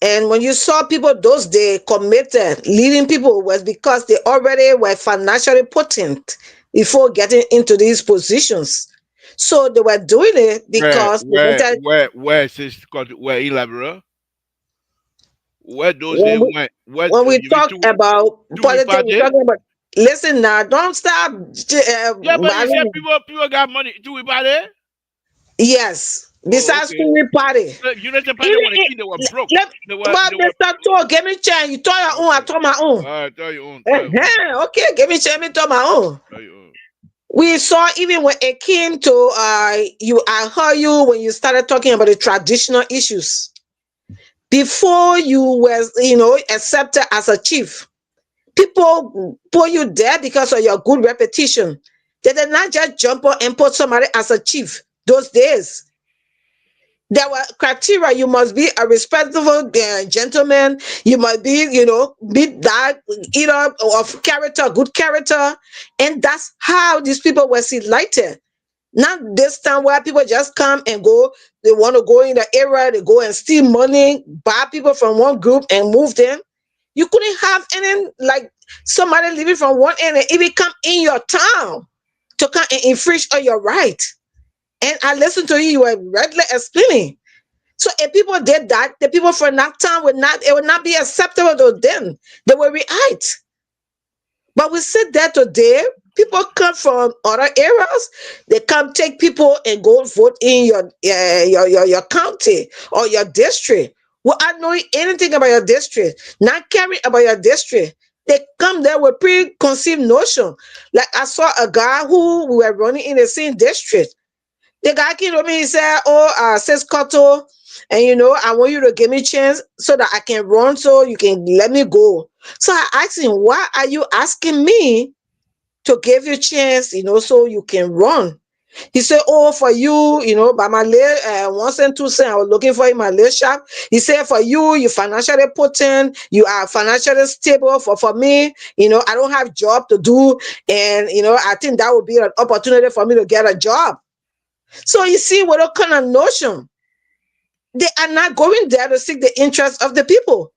And when you saw people those days committed, leading people was because they already were financially potent before getting into these positions. So they were doing it because they wanted, Where is this called? Where elaborate? Where those they when we, went? Where when we you mean talk about two politics, we're party? talking about, listen now, don't stop. Yeah, but you said people got money. Two party? Yes, Oh, besides okay. who we party. United Party Even when the kid they were broke. let, but They were Mr. Tour, give me chance. You told your own, I okay. told my own. Tell your own. Tell your own. Okay, give me chance, me told my own. Tell your own. We saw even when it came to I heard you when you started talking about the traditional issues before you were accepted as a chief. People put you there because of your good reputation. They did not just jump on and put somebody as a chief those days. There were criteria. You must be a respectable gentleman. You must be that, of character, good character. And that's how these people were selected. Not this time where people just come and go. They want to go in the area, they go and steal money, buy people from one group and move them. You couldn't have any, like, somebody living from one end and even come in your town to come and infringe on your right. And I listened to you, you were regularly explaining. So if people did that, the people from that town it would not be acceptable to them. They will react. But we sit there today, people come from other areas, they come take people and go vote in your county or your district without knowing anything about your district, not caring about your district. They come there with preconceived notion. Like I saw a guy who we were running in the same district. The guy came to me, he said, "Oh, says Koto, and I want you to give me a chance so that I can run, so you can let me go." So I asked him, "Why are you asking me to give you a chance, so you can run?" He said, oh, for you, by my late 1 cent, 2 cent, I was looking for in my late shop. He said, for you, you financially put in, you are financially stable. For me, I don't have job to do. And, I think that would be an opportunity for me to get a job. So you see what a kind of notion. They are not going there to seek the interest of the people.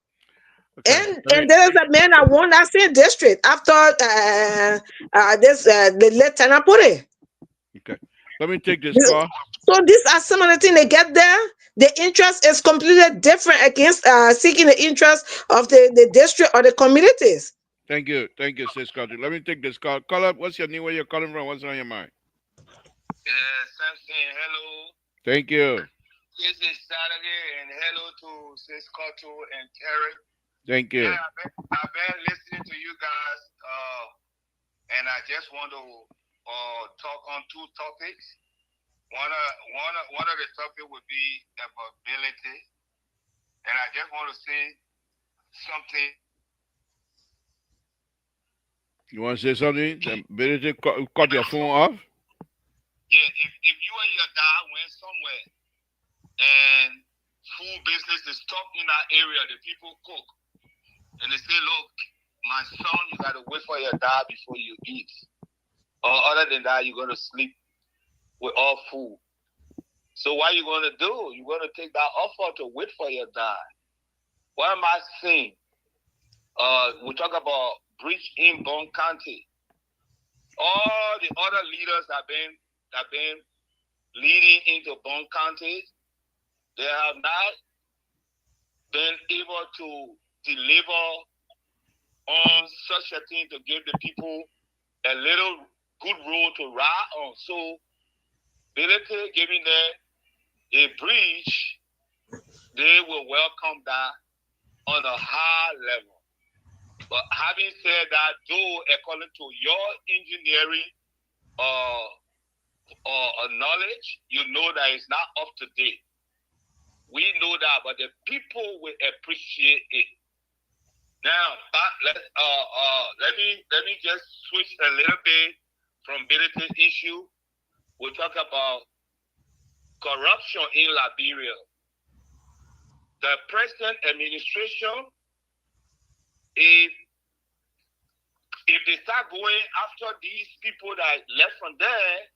Okay. And there is a man that won that same district after the late Tanapure. Okay. Let me take this call. So these are some of the things they get there. The interest is completely different against seeking the interest of the district or the communities. Thank you, Sis Country. Let me take this call. Call up. What's your name? Where you're calling from? What's on your mind? Samson, hello. Thank you. This is Saturday, and hello to Sis Country and Terry. Thank you. Yeah, I've been listening to you guys, and I just want to talk on two topics. One of the topics would be ability, and I just want to say something. You want to say something? Ability, cut your phone off. Yeah, if you and your dad went somewhere and food business is tough in that area, the people cook, and they say, "Look, my son, you got to wait for your dad before you eat, or other than that, you're gonna sleep with all food." So what you gonna do? You're gonna take that offer to wait for your dad. What am I saying? We talk about breach in Bone County. All the other leaders have been leading into Bone County. They have not been able to deliver on such a thing to give the people a little good road to ride on. So, basically giving them a bridge, they will welcome that on a high level. But having said that, though, according to your engineering knowledge, you know that it's not up to date. We know that, but the people will appreciate it. Now, let me just switch a little bit from ability issue. We'll talk about corruption in Liberia. The present administration, if they start going after these people that left from there,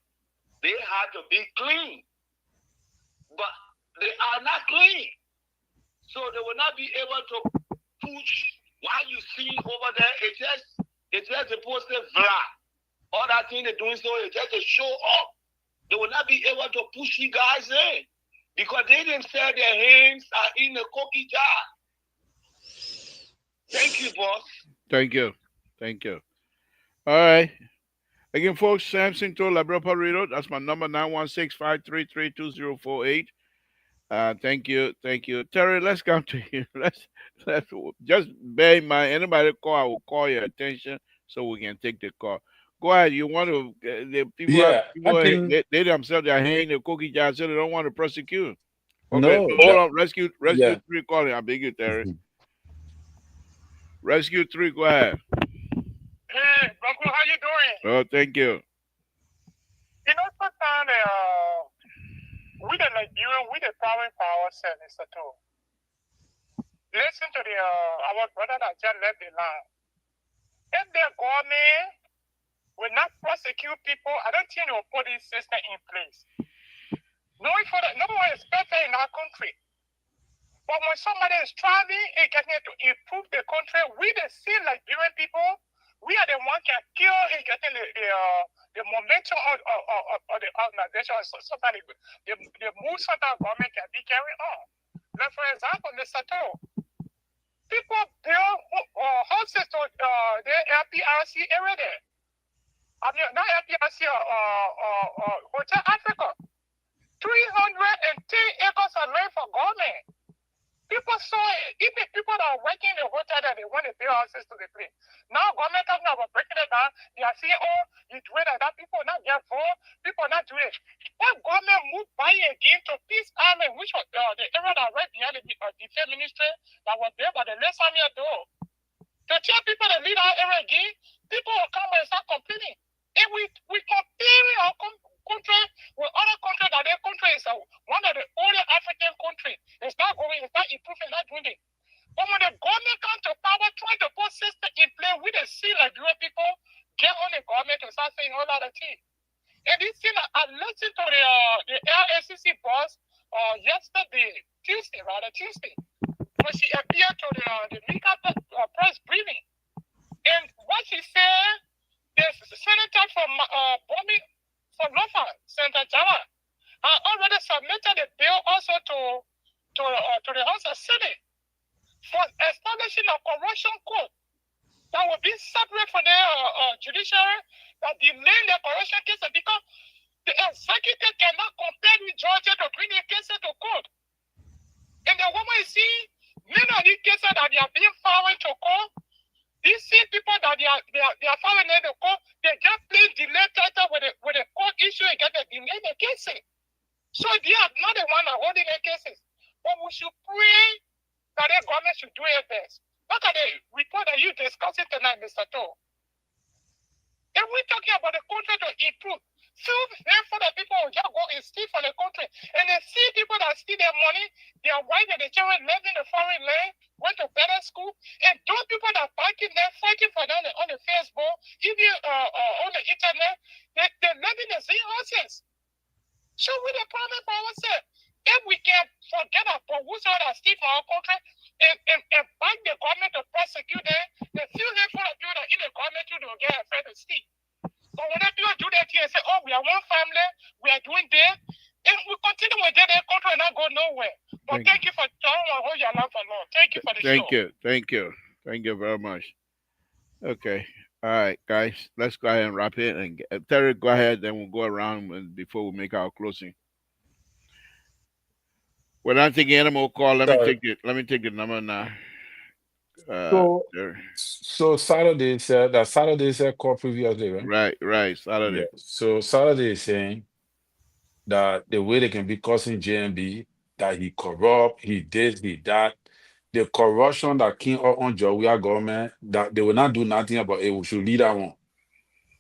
they have to be clean. But they are not clean. So they will not be able to push what you see over there. It's just supposed to vlog. All that thing they're doing so is just to show up. They will not be able to push you guys in because they themselves, their hands are in the cookie jar. Thank you, boss. Thank you. All right. Again, folks, Samson to Labrador Paredo. That's my number, 916-533-2048. Thank you. Terry, let's come to you. Let's just bear in mind, anybody call, I will call your attention so we can take the call. Go ahead. You want to, the people, Yeah, I think they themselves, they're hanging the cookie jar, so they don't want to prosecute. Okay, no. hold on. Rescue Yeah. 3 calling. I beg you, Terry. Rescue 3, go ahead. Hey, Uncle, how you doing? Oh, thank you. You know, sometimes we the Nigerian, we the power service at all. Listen to our brother that just left the line. If the government will not prosecute people, I don't think they will put this system in place. No one is perfect in our country. But when somebody is striving and getting to improve the country, we the see Liberian people, we are the one can kill and getting the momentum of the organization. Sometimes the move sometimes government can be carried on. Like for example, the Sato, people build houses to the LPRC area there. I mean, not LPRC, Hotel Africa. 310 acres of land for government. People saw it. Even people that are working in the hotel that they want to build houses to the place. Now government talking about breaking it down. They are saying, oh, you do it like that. People not get vote. People not do it. That government moved by again to Peace Army, which was the area that right behind the defense ministry that was there by the last Samuel door. To tell people to leave our area again, people will come and start complaining. And we comparing our country, with other countries, that their country is one of the only African countries. It's not going, it's not improving, not doing it. But when the government comes to power, trying to put system in place, we the see Liberian people get on the government to start saying a whole lot of things. And this thing, I listened to the LACC boss Tuesday, when she appeared to the Mika press briefing. And what she said, the senator from Lofa, Senator Java, already submitted a bill also to the House of Senate for establishing a corruption court that will be separate from the judiciary, that delay the corruption cases, because the executive cannot compel the judge to bring the cases to court. And the woman you see, many of these cases that they are being filed to court, these same people that they are filing in the court, they just plain delay title with the court issue and get the delay the cases. So they are not the one that holding the cases. But we should pray that the government should do it best. Look at the report that you discussing tonight, Mr. To. If we're talking about the country to improve, for the people who just go and steal from the country, and they see people that steal their money, their wife and their children living in a foreign land, went to better school, and those people that fighting them, fighting for them on the Facebook, even on the internet, they're living in sea houses. So we the problem for ourselves. If we can forget about whosoever that steal from our country and fight the government to prosecute them, the few handful of people that in the government to get afraid to steal. But when people do that here and say, oh, we are one family, we are doing this, if we continue with that, the country will not go nowhere. But thank you for telling us who you love for Lord. Thank you for the show. Thank you very much. Okay. All right, guys, let's go ahead and wrap it. And Terry, go ahead, then we'll go around before we make our closing. Well, I'm taking any more call. Let me take the number now. So Saturday said call previous day, right? Right, Saturday. Yeah. So Saturday is saying that the way they can be causing JMB, that he corrupt, he this, he that. The corruption that came up on Jawia government, that they will not do nothing about it. We should leave that one.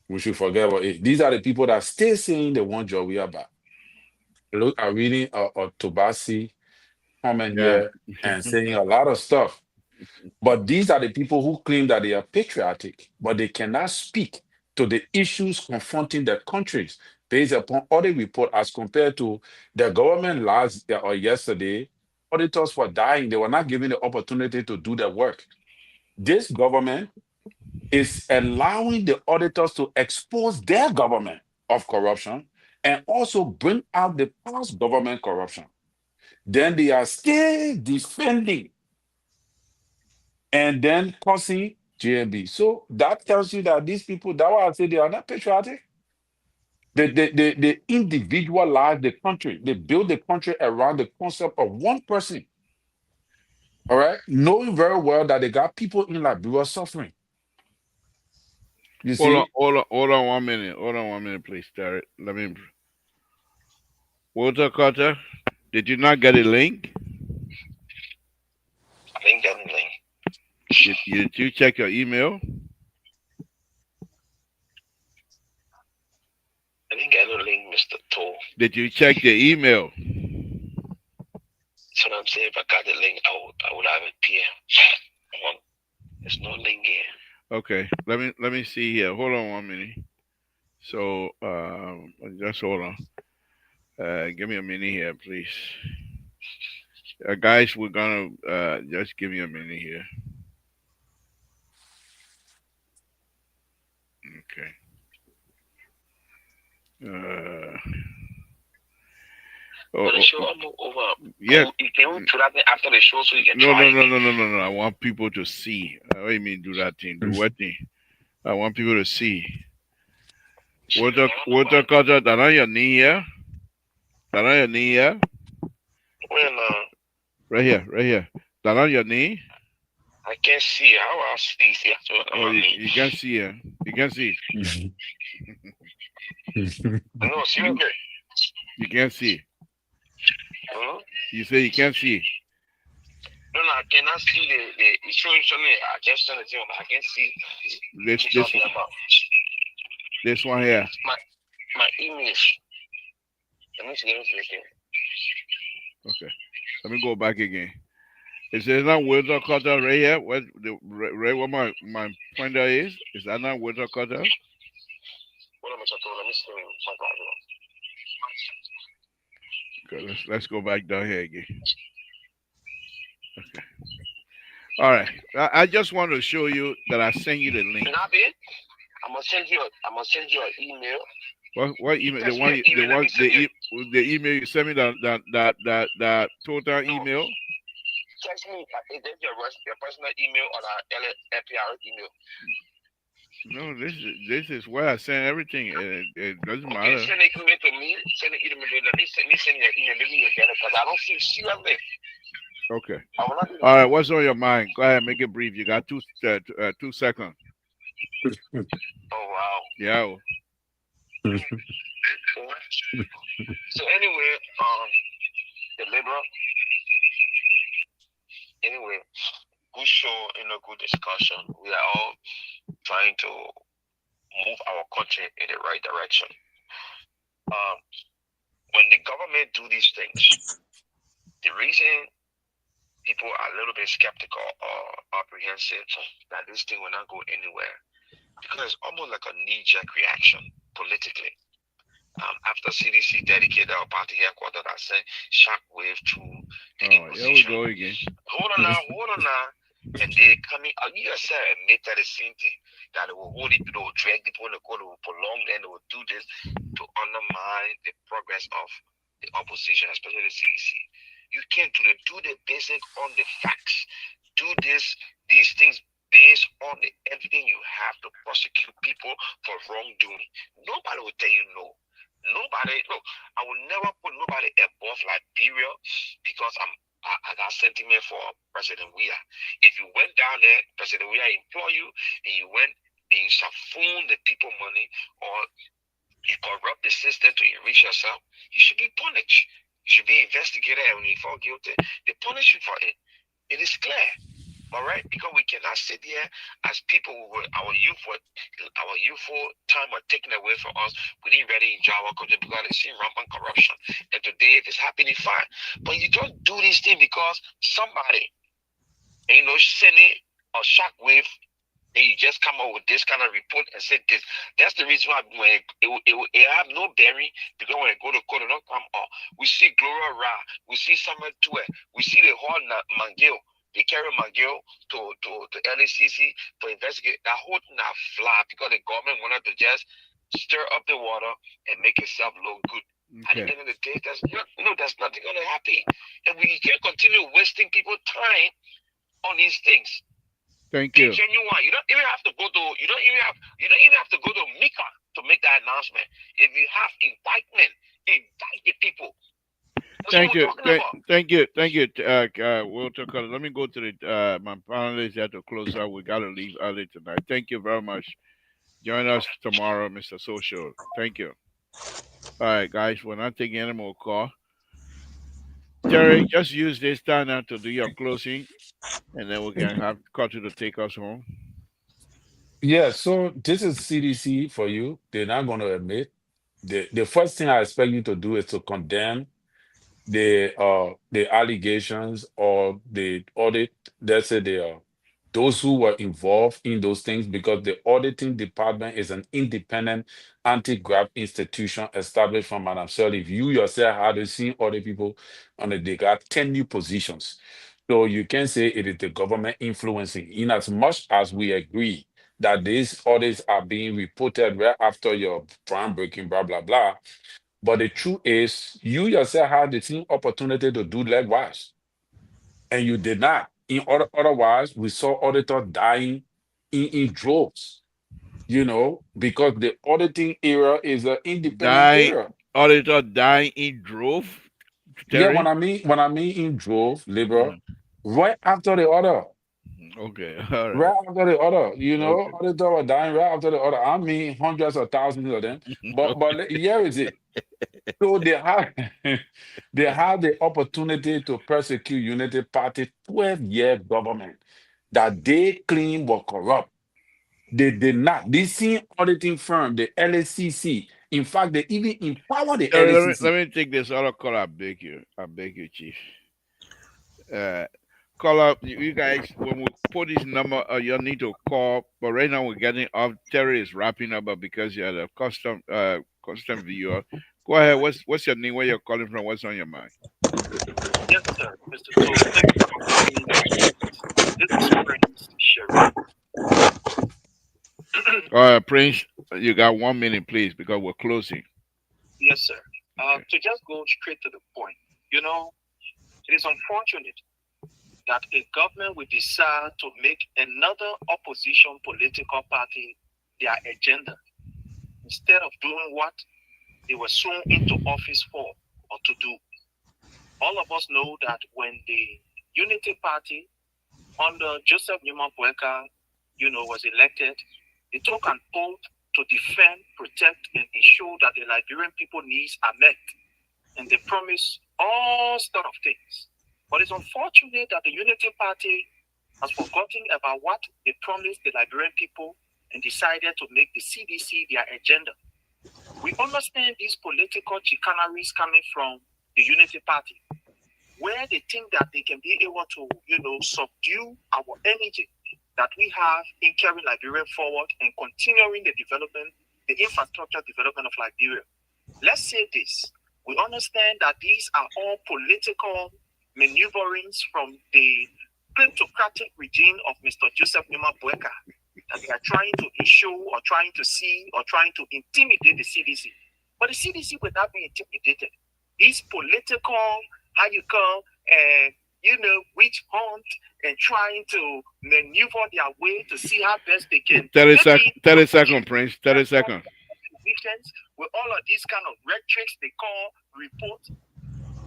We should forget about it. These are the people that still saying they want Jawia back. Look, I'm reading Tobasi comment here and saying a lot of stuff. But these are the people who claim that they are patriotic, but they cannot speak to the issues confronting their countries based upon other report as compared to the government last or yesterday. Auditors were dying. They were not given the opportunity to do their work. This government is allowing the auditors to expose their government of corruption and also bring out the past government corruption. Then they are still defending and then causing JMB. So that tells you that these people, that's why I say they are not patriotic. They individualize the country. They build the country around the concept of one person. All right? Knowing very well that they got people in Liberia suffering. You see? Hold on 1 minute. Hold on 1 minute, please, Terry. Let me. Walter Carter, did you not get a link? I didn't get a link. Did you check your email? I didn't get no link, Mr. Toll. Did you check the email? So I'm saying if I got the link, I would have it here. There's no link here. Okay, let me see here. Hold on 1 minute. So just hold on. Give me a minute here, please. Guys, we're gonna just give me a minute here. Okay. The show almost over. Yeah. You can do that after the show so you can No. try. I want people to see. What do you mean do that thing? Do what thing? I want people to see. Water Carter, that on your knee here? That on your knee here? Right here. That on your knee? I can't see. How I see? Oh, you can't see her. You can't see. No, see okay. You can't see. Huh? You say you can't see. No, I cannot see the showing. I just trying to see. I can't see. This one here. My image. Let me see. Okay. Okay. Let me go back again. Is there not Wilton Cutter right here? What the right where my pointer is? Is that not Wilton Cutter? What am I talking about? Let me see. My God. Okay, let's go back down here again. Okay. All right. I just want to show you that I sent you the link. Nabi, I'm gonna send you an email. What email? The email you sent me that total email. Text me. Is that your personal email or the LPR email? No, this is where I send everything. It doesn't matter. Send an email to me. Send an email. Let me send your email. Maybe you get it because I don't see your link. Okay. All right. What's on your mind? Go ahead. Make it brief. You got 2 seconds. Oh wow. Yeah. So anyway, the liberal. Anyway, good show and a good discussion. We are all trying to move our country in the right direction. When the government do these things, the reason people are a little bit skeptical or apprehensive that this thing will not go anywhere, because it's almost like a knee-jerk reaction politically. After CDC dedicated our party headquarters, I sent shockwave to the Here we go again. Hold on now. And they coming, you yourself admit that the same thing, that they will hold it, they will drag people in the court, they will prolong, and they will do this to undermine the progress of the opposition, especially the CDC. You can't do the basic on the facts. Do these things based on the evidence you have to prosecute people for wrongdoing. Nobody will tell you no. Nobody, look, I will never put nobody above Liberia because I got sentiment for President Weah. If you went down there, President Weah employ you, and you went and you siphon the people money, or you corrupt the system to enrich yourself, you should be punished. You should be investigated, and when you fall guilty, they punish you for it. It is clear. All right, because we cannot sit here as people our youthful time are taken away from us. We didn't really enjoy our country because they see rampant corruption. And today, if it's happening, fine. But you don't do this thing because somebody, sending a shockwave, and you just come up with this kind of report and say this. That's the reason why when it have no bearing, because when I go to court, it don't come up. We see Gloria Ra, we see Samuel Tue, we see the whole Mangil. They carry McGill to LACC to investigate. That whole thing not fly because the government wanted to just stir up the water and make itself look good. Okay. At the end of the day, that's nothing going to happen, and we can't continue wasting people's time on these things. Thank you. Genuine. You don't even have to go to Mika to make that announcement. If you have indictment, indict the people. Thank you. Walter Cutter. Let me go to the my panelists have to close out. We gotta leave early tonight. Thank you very much. Join us tomorrow, Mr. Social. Thank you. All right, guys. We're not taking any more call. Terry, just use this time now to do your closing, and then we can have Cutter to take us home. Yeah, so this is CDC for you. They're not going to admit. The first thing I expect you to do is to condemn the allegations or the audit. Let's say those who were involved in those things, because the auditing department is an independent anti-graft institution established from Madam Shirley. If you yourself had seen other people on it, they got 10 new positions. So you can say it is the government influencing, in as much as we agree that these audits are being reported right after your groundbreaking, blah, blah, blah. But the truth is, you yourself had the same opportunity to do likewise, and you did not. Otherwise, we saw auditors dying in droves, because the auditing era is an independent era. Auditor dying in drove? Terry? Yeah, when I mean in drove, liberal, right after the order. Okay, all right. Right after the other, auditor were dying right after the other. I mean, hundreds of thousands of them. But here is it. So they have the opportunity to persecute Unity Party 12-year government that they claim were corrupt. They did not. This same auditing firm, the LACC, In fact, they even empower the Terry, LACC. let me take this other call. I beg you, Chief. Call up you guys when we put this number. You need to call. But right now we're getting off. Terry is wrapping up, but because you're the custom viewer, go ahead. What's your name? Where you're calling from? What's on your mind? Yes, sir, Mr. Toll. Thank you for calling me. This is Prince Sherry. Prince, you got 1 minute, please, because we're closing. Yes, sir. To just go straight to the point, you know, it is unfortunate that a government will decide to make another opposition political party their agenda instead of doing what they were sworn into office for or to do. All of us know that when the Unity Party under Joseph Newman Boeka, was elected, they took an oath to defend, protect, and ensure that the Liberian people needs are met. And they promised all sort of things. But it's unfortunate that the Unity Party has forgotten about what they promised the Liberian people and decided to make the CDC their agenda. We understand these political chicaneries coming from the Unity Party, where they think that they can be able to, subdue our energy that we have in carrying Liberia forward and continuing the development, the infrastructure development of Liberia. Let's say this. We understand that these are all political maneuverings from the kleptocratic regime of Mr. Joseph Numa Boeka, that they are trying to ensure or trying to see or trying to intimidate the CDC. But the CDC will not be intimidated. These political, witch hunt and trying to maneuver their way to see how best they can. 30 seconds, Prince. 30 seconds. With all of these kind of rhetorics they call reports.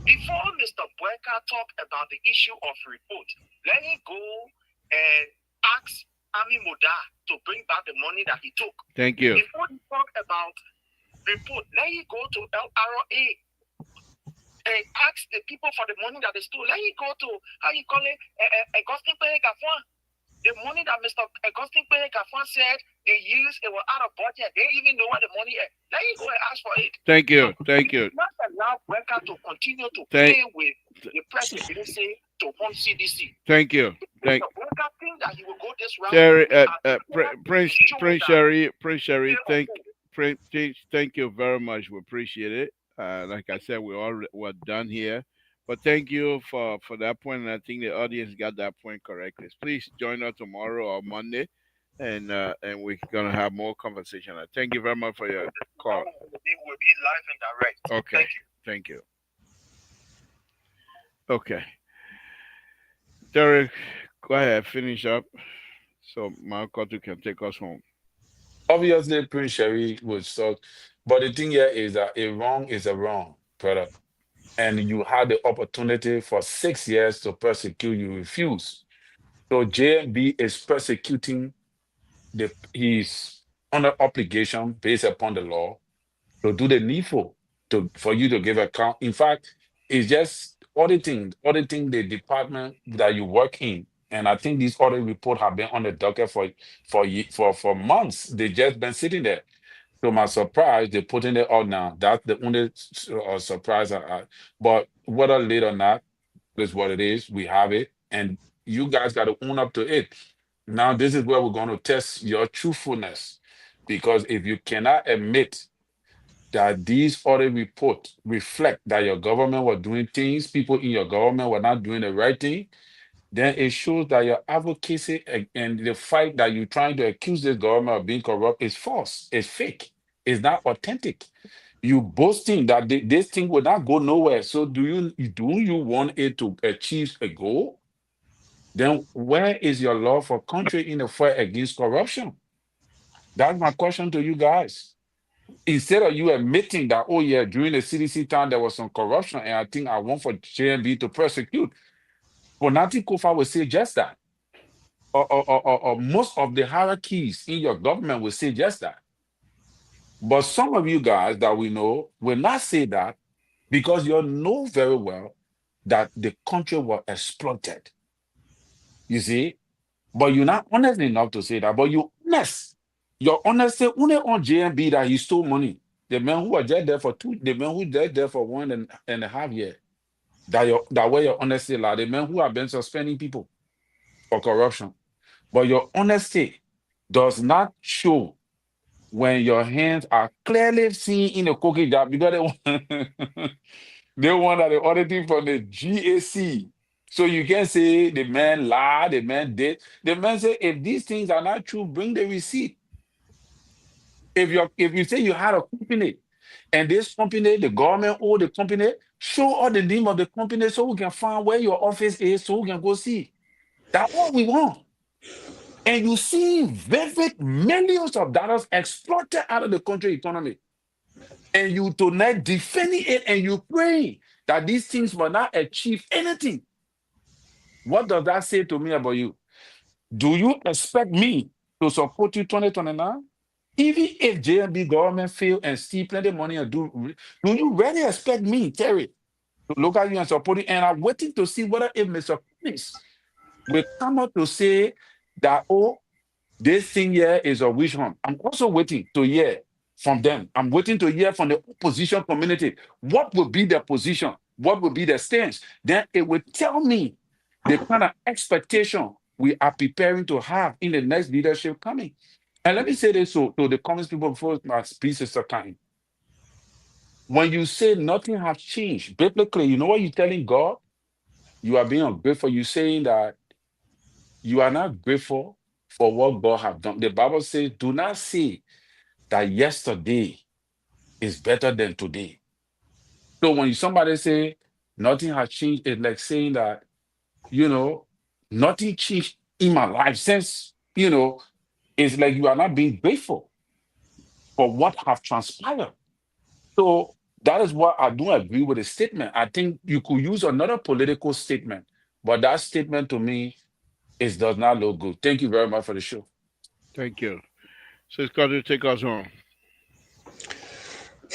Before Mr. Boeka talk about the issue of report, let him go and ask Ami Moda to bring back the money that he took. Thank you. Before he talk about report, let him go to LRA and ask the people for the money that they stole. Let him go to, Augustine Pere-Gafwan. The money that Mr. Augustine Pere-Gafwan said they used, it was out of budget. They didn't even know what the money is. Let him go and ask for it. Thank you. Thank you. Not allow Boeka to continue to play with the president to fund CDC. Thank you. Thank Boeka think that he will go this route. Sherry, Prince Sherry, thank you very much. We appreciate it. Like I said, we're done here. But thank you for that point, and I think the audience got that point correctly. Please join us tomorrow or Monday, and we're gonna have more conversation. Thank you very much for your call. We'll be live and direct. Okay. Thank you. Okay. Derek, go ahead, finish up, so Malcolm can take us home. Obviously, Prince Sherry would talk, but the thing here is that a wrong is a wrong, brother. And you had the opportunity for 6 years to persecute, you refuse. So JMB is persecuting he's under obligation based upon the law to do the needful for you to give account. In fact, it's just auditing the department that you work in. And I think these audit reports have been on the docket for months. They've just been sitting there. To my surprise, they're putting it out now. That's the only surprise but whether late or not, is what it is. We have it. And you guys got to own up to it. Now, this is where we're going to test your truthfulness. Because if you cannot admit that these audit reports reflect that your government was doing things, people in your government were not doing the right thing, then it shows that your advocacy and the fight that you're trying to accuse this government of being corrupt is false, it's fake, it's not authentic. You boasting that this thing will not go nowhere. So do you want it to achieve a goal? Then where is your law for country in the fight against corruption? That's my question to you guys. Instead of you admitting that, oh yeah, during the CDC time there was some corruption, and I think I want for JMB to persecute. Bonati Kofa will say just that. Or most of the hierarchies in your government will say just that. But some of you guys that we know will not say that because you know very well that the country was exploited. You see? But you're not honest enough to say that. But you're honest. You're honest say only on JMB that he stole money. The men who are just there for the men who just there for 1.5 years. That way your honesty lie. The men who have been suspending people for corruption. But your honesty does not show when your hands are clearly seen in the cookie jar because they want, they want that the auditing from the GAC. So you can say the man lied, the man did. The man say, if these things are not true, bring the receipt. If you say you had a company and this company, the government or the company, show all the name of the company so we can find where your office is so we can go see. That's what we want. And you see vivid millions of dollars exploited out of the country economy. And you tonight defending it and you pray that these things will not achieve anything. What does that say to me about you? Do you expect me to support you 2029? Even if JMB government fail and steal plenty money and do you really expect me, Terry, to look at you and support you? And I'm waiting to see whether if Mr. Cummings will come out to say that, oh, this thing here is a witch hunt. I'm also waiting to hear from them. I'm waiting to hear from the opposition community. What will be their position? What will be their stance? Then it will tell me the kind of expectation we are preparing to have in the next leadership coming. And let me say this to the Congress people before my speech is time. When you say nothing has changed, biblically, you know what you're telling God? You are being ungrateful. You're saying that you are not grateful for what God has done. The Bible says, do not say that yesterday is better than today. So when somebody say nothing has changed, it's like saying that, nothing changed in my life since, it's like you are not being grateful for what have transpired. So that is why I don't agree with the statement. I think you could use another political statement, but that statement to me does not look good. Thank you very much for the show. Thank you. So it's got to take us home.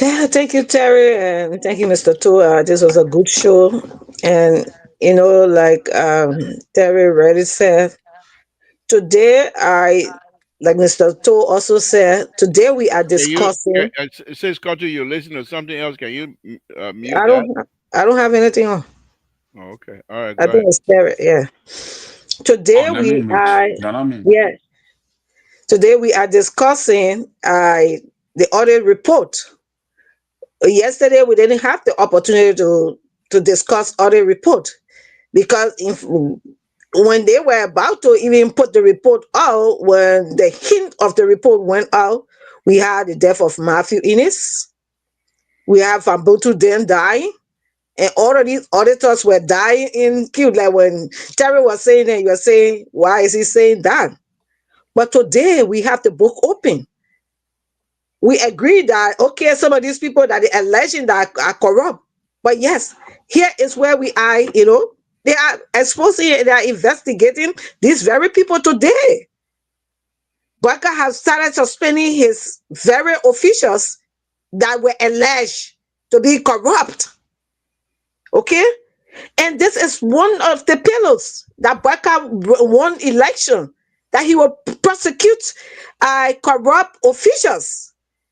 Yeah, thank you, Terry, and thank you, Mr. Toa. This was a good show. And, like Terry already said, today like Mr. Toa also said, today we are discussing. It says, Carter, you're listening to something else. Can you mute I that? I don't have anything on. Oh, okay. All right. I Go think ahead. it's Terry, yeah. Today Let me mute. yeah. Today we are discussing the audit report. Yesterday we didn't have the opportunity to discuss audit report because when they were about to even put the report out, when the hint of the report went out, we had the death of Matthew Innes. We have Fambutu then dying. And all of these auditors were dying in queue. Like when Terry was saying that, you were saying, why is he saying that? But today we have the book open. We agree that, okay, some of these people that they alleging that are corrupt. But yes, here is where we are, they are exposing, they are investigating these very people today. Barker has started suspending his very officials that were alleged to be corrupt. Okay? And this is one of the pillars that Barker won election, that he will prosecute corrupt officials.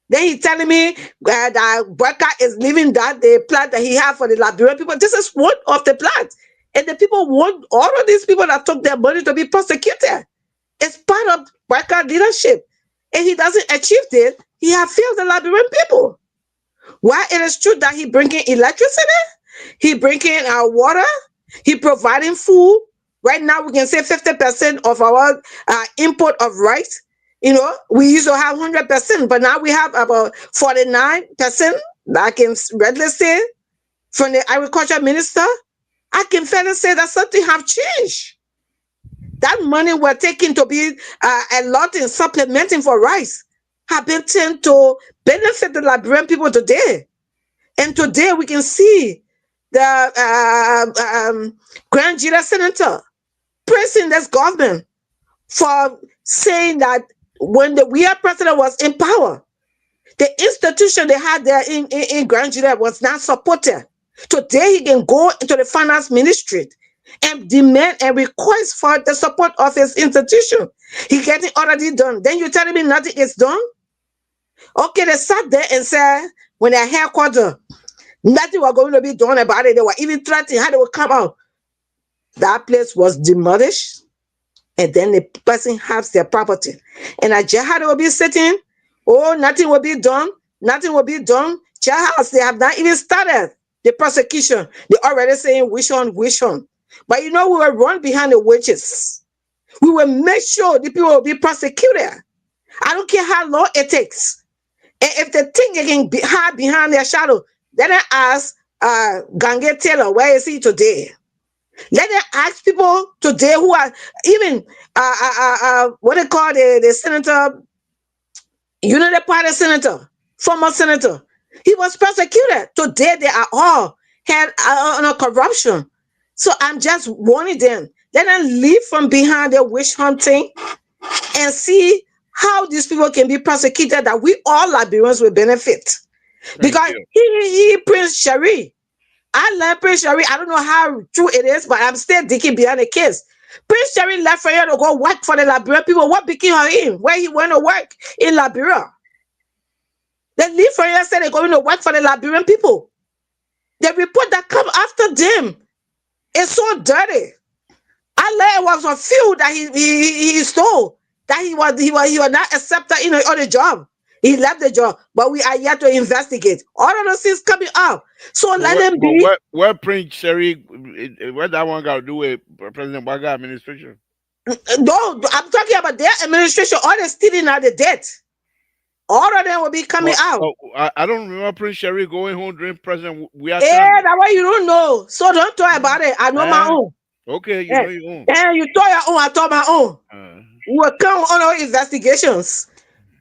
Then he's telling me that Barker is leaving that the plan that he had for the Liberian people. This is one of the plans. And the people want all of these people that took their money to be prosecuted. It's part of Barker leadership. And he doesn't achieve this, he has failed the Liberian people. While it is true that he bringing electricity, he bringing our water, he providing food. Right now, we can say 50% of our import of rice. We used to have 100%, but now we have about 49%. I can readily say from the agriculture minister, I can fairly say that something have changed. That money we're taking to be a lot in supplementing for rice have been tend to benefit the Liberian people today. And today we can see the Grand Jury Senator praising this government for saying that when the WEA president was in power, the institution they had there in Grand Jury was not supported. Today he can go into the finance ministry and demand and request for the support of his institution. He getting already done. Then you're telling me nothing is done? Okay, they sat there and said, when their headquarters, nothing was going to be done about it. They were even threatening how they would come out. That place was demolished, and then the person has their property. And at jailhouse they will be sitting, oh, nothing will be done, nothing will be done. Jailhouse, they have not even started the prosecution. They're already saying which one. But you know, we will run behind the witches. We will make sure the people will be prosecuted. I don't care how long it takes. And if they think they can hide behind their shadow, then I ask Gange Taylor, where is he today? Let them ask people today who are even what they call the senator, Unity Party senator, former senator. He was persecuted. Today they are all had on corruption. So I'm just warning them. Let them leave from behind their witch hunting and see how these people can be prosecuted, that we all Liberians will benefit. Because he Prince Sherry, I love Prince Sherry. I don't know how true it is, but I'm still digging behind the case. Prince Sherry left for here to go work for the Liberian people. What became of him? Where he went to work in Liberia? The leave for here said they're going to work for the Liberian people. The report that come after them is so dirty. I was a few that he stole. That he was not accepted in the job. He left the job, but we are yet to investigate. All of those things coming up. So let them be. Where Prince Sherry, what that one got to do with President Baga administration? No, I'm talking about their administration. All the stealing are the debt. All of them will be coming out. I don't remember Prince Sherry going home during President. Yeah, that's why you don't know. So don't talk about it. I know my own. Okay, you know your own. And you told your own, I told my own. We will come on our investigations.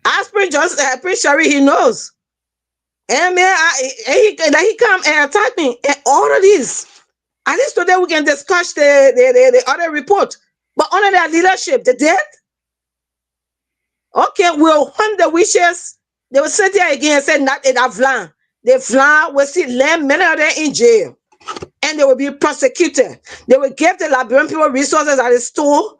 Ask Prince Sherry, he knows. And man, he come and attack me. And all of this. At least today we can discuss the other report. But under their leadership, the dead. Okay, we'll hunt the witches. They will sit there again and say, not in Avlan. The Vlan will see land many of them in jail. And they will be prosecuted. They will give the Liberian people resources at the store,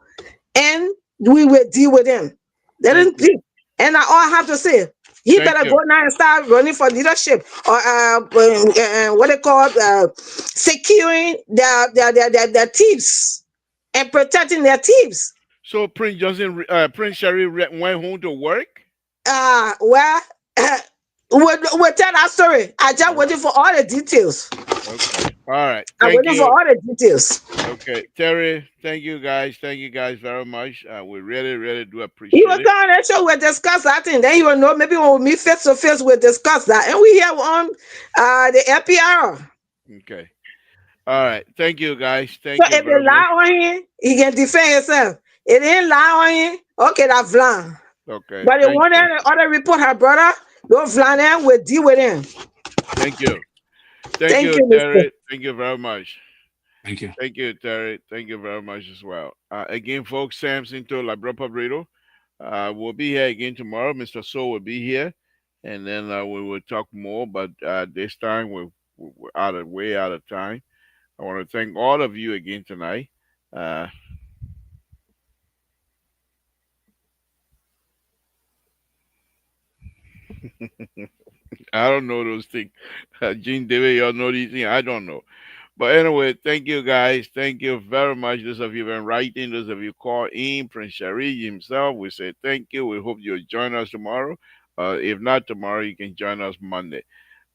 and we will deal with them. They didn't think. And all I have to say, he better go now and start running for leadership, or what they call securing their thieves and protecting their thieves. So Prince Sherry went home to work? Well, we'll tell that story. I just waiting for all the details. Okay. All right. I'm waiting for all the details. Okay. Terry, thank you guys. Thank you guys very much. We really, really do appreciate it. He will come on that show, we'll discuss that, and then he will know. Maybe when we meet face to face, we'll discuss that. And we here on the NPR. Okay. All right. Thank you, guys. Thank you. So if they lie on him, he can defend himself. It ain't lie on him. Okay, that's Vlan. Okay. But the one that other report her brother, those Vlan will deal with him. Thank you. Thank you, Terry. Thank you very much. Thank you. Thank you, Terry. Thank you very much as well. Again, folks, Samson to La Bropa Burrito. We'll be here again tomorrow. Mr. So will be here, and then we will talk more. But this time we're way out of time. I want to thank all of you again tonight. I don't know those things. Gene David, y'all know these things. I don't know. But anyway, thank you guys. Thank you very much. Those of you been writing, those of you call in, Prince Sherry himself, we say thank you. We hope you'll join us tomorrow. If not tomorrow, you can join us Monday.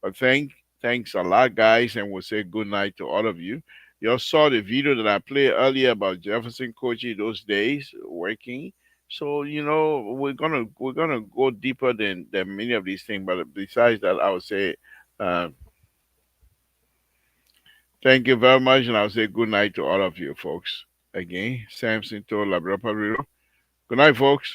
But thanks a lot, guys, and we'll say good night to all of you. Y'all saw the video that I played earlier about Jefferson Kochi those days working. So we're gonna go deeper than many of these things. But besides that, I would say thank you very much, and I'll say good night to all of you, folks. Again, Samson to La Bropa Burrito. Good night, folks.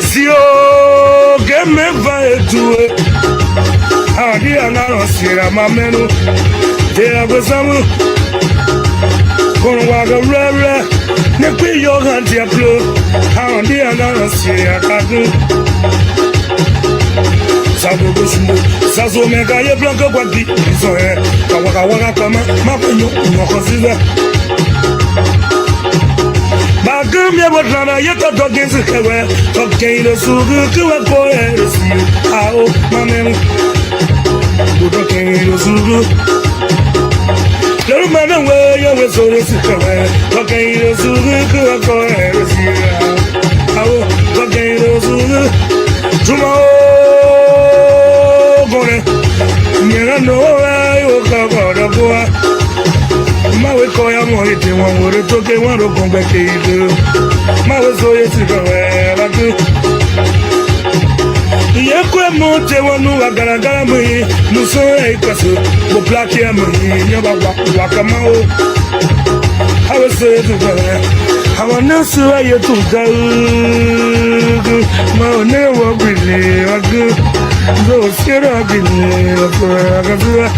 Zio get me vai to it. How do I not see my menu? There was some gonna walk a rare. Nepi your hand here blow. How do I not see a cartoon? Sabo Busmu, Sazo Mega, ye Blanco, what the so here. Kawaka Kama, Mapanyo, no consider. gum ya botana yeta dogin zikawe okay no sugu kuwa koe si ao mamen okay no sugu Loro mana we ya we so zikawe okay no sugu kuwa koe si ao okay no sugu tuma gore nyera no ayo ka bara boa Mawe koya mohite wangore toke waro kombe keidu Mawe soye sikawe laku Yekwe mote wanu wagaragara mui Nuso eikasu Bo plaki ya mui Nyoba waka mao Hawe soye sikawe Hawa nasu wa yetu daugu Mao newa bili waku Zo sira bili waku Akasuwa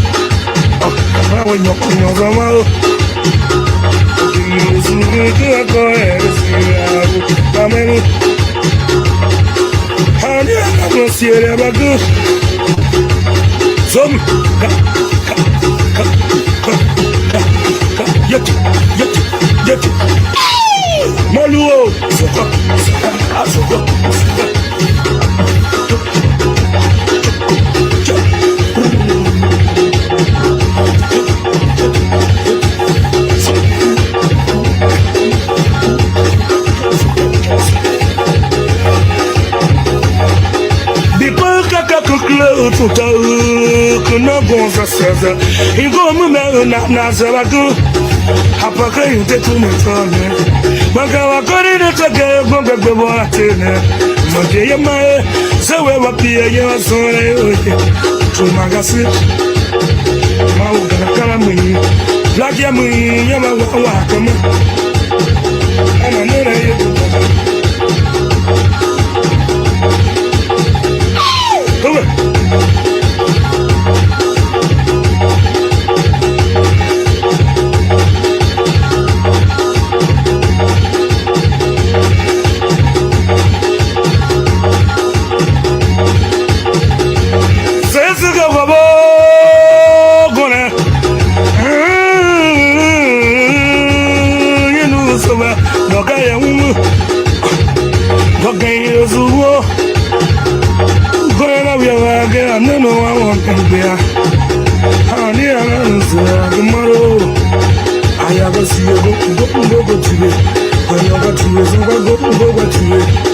Mawe nyoko mao Amen. Honey, I'm gonna see it ever good. Some yet. Maluo, Kuna bonza sasa Ingomu me na zabagu Hapaka yute tumetone Maka wakori netoke Gombe gbebo atene Mode ya mae Sewe wapia ya wasore oye Tumagasi Mauga kala mui Black ya mui Yama wakama Ana nere yetu Come on I have a see you go to it. When you got to it, go to it.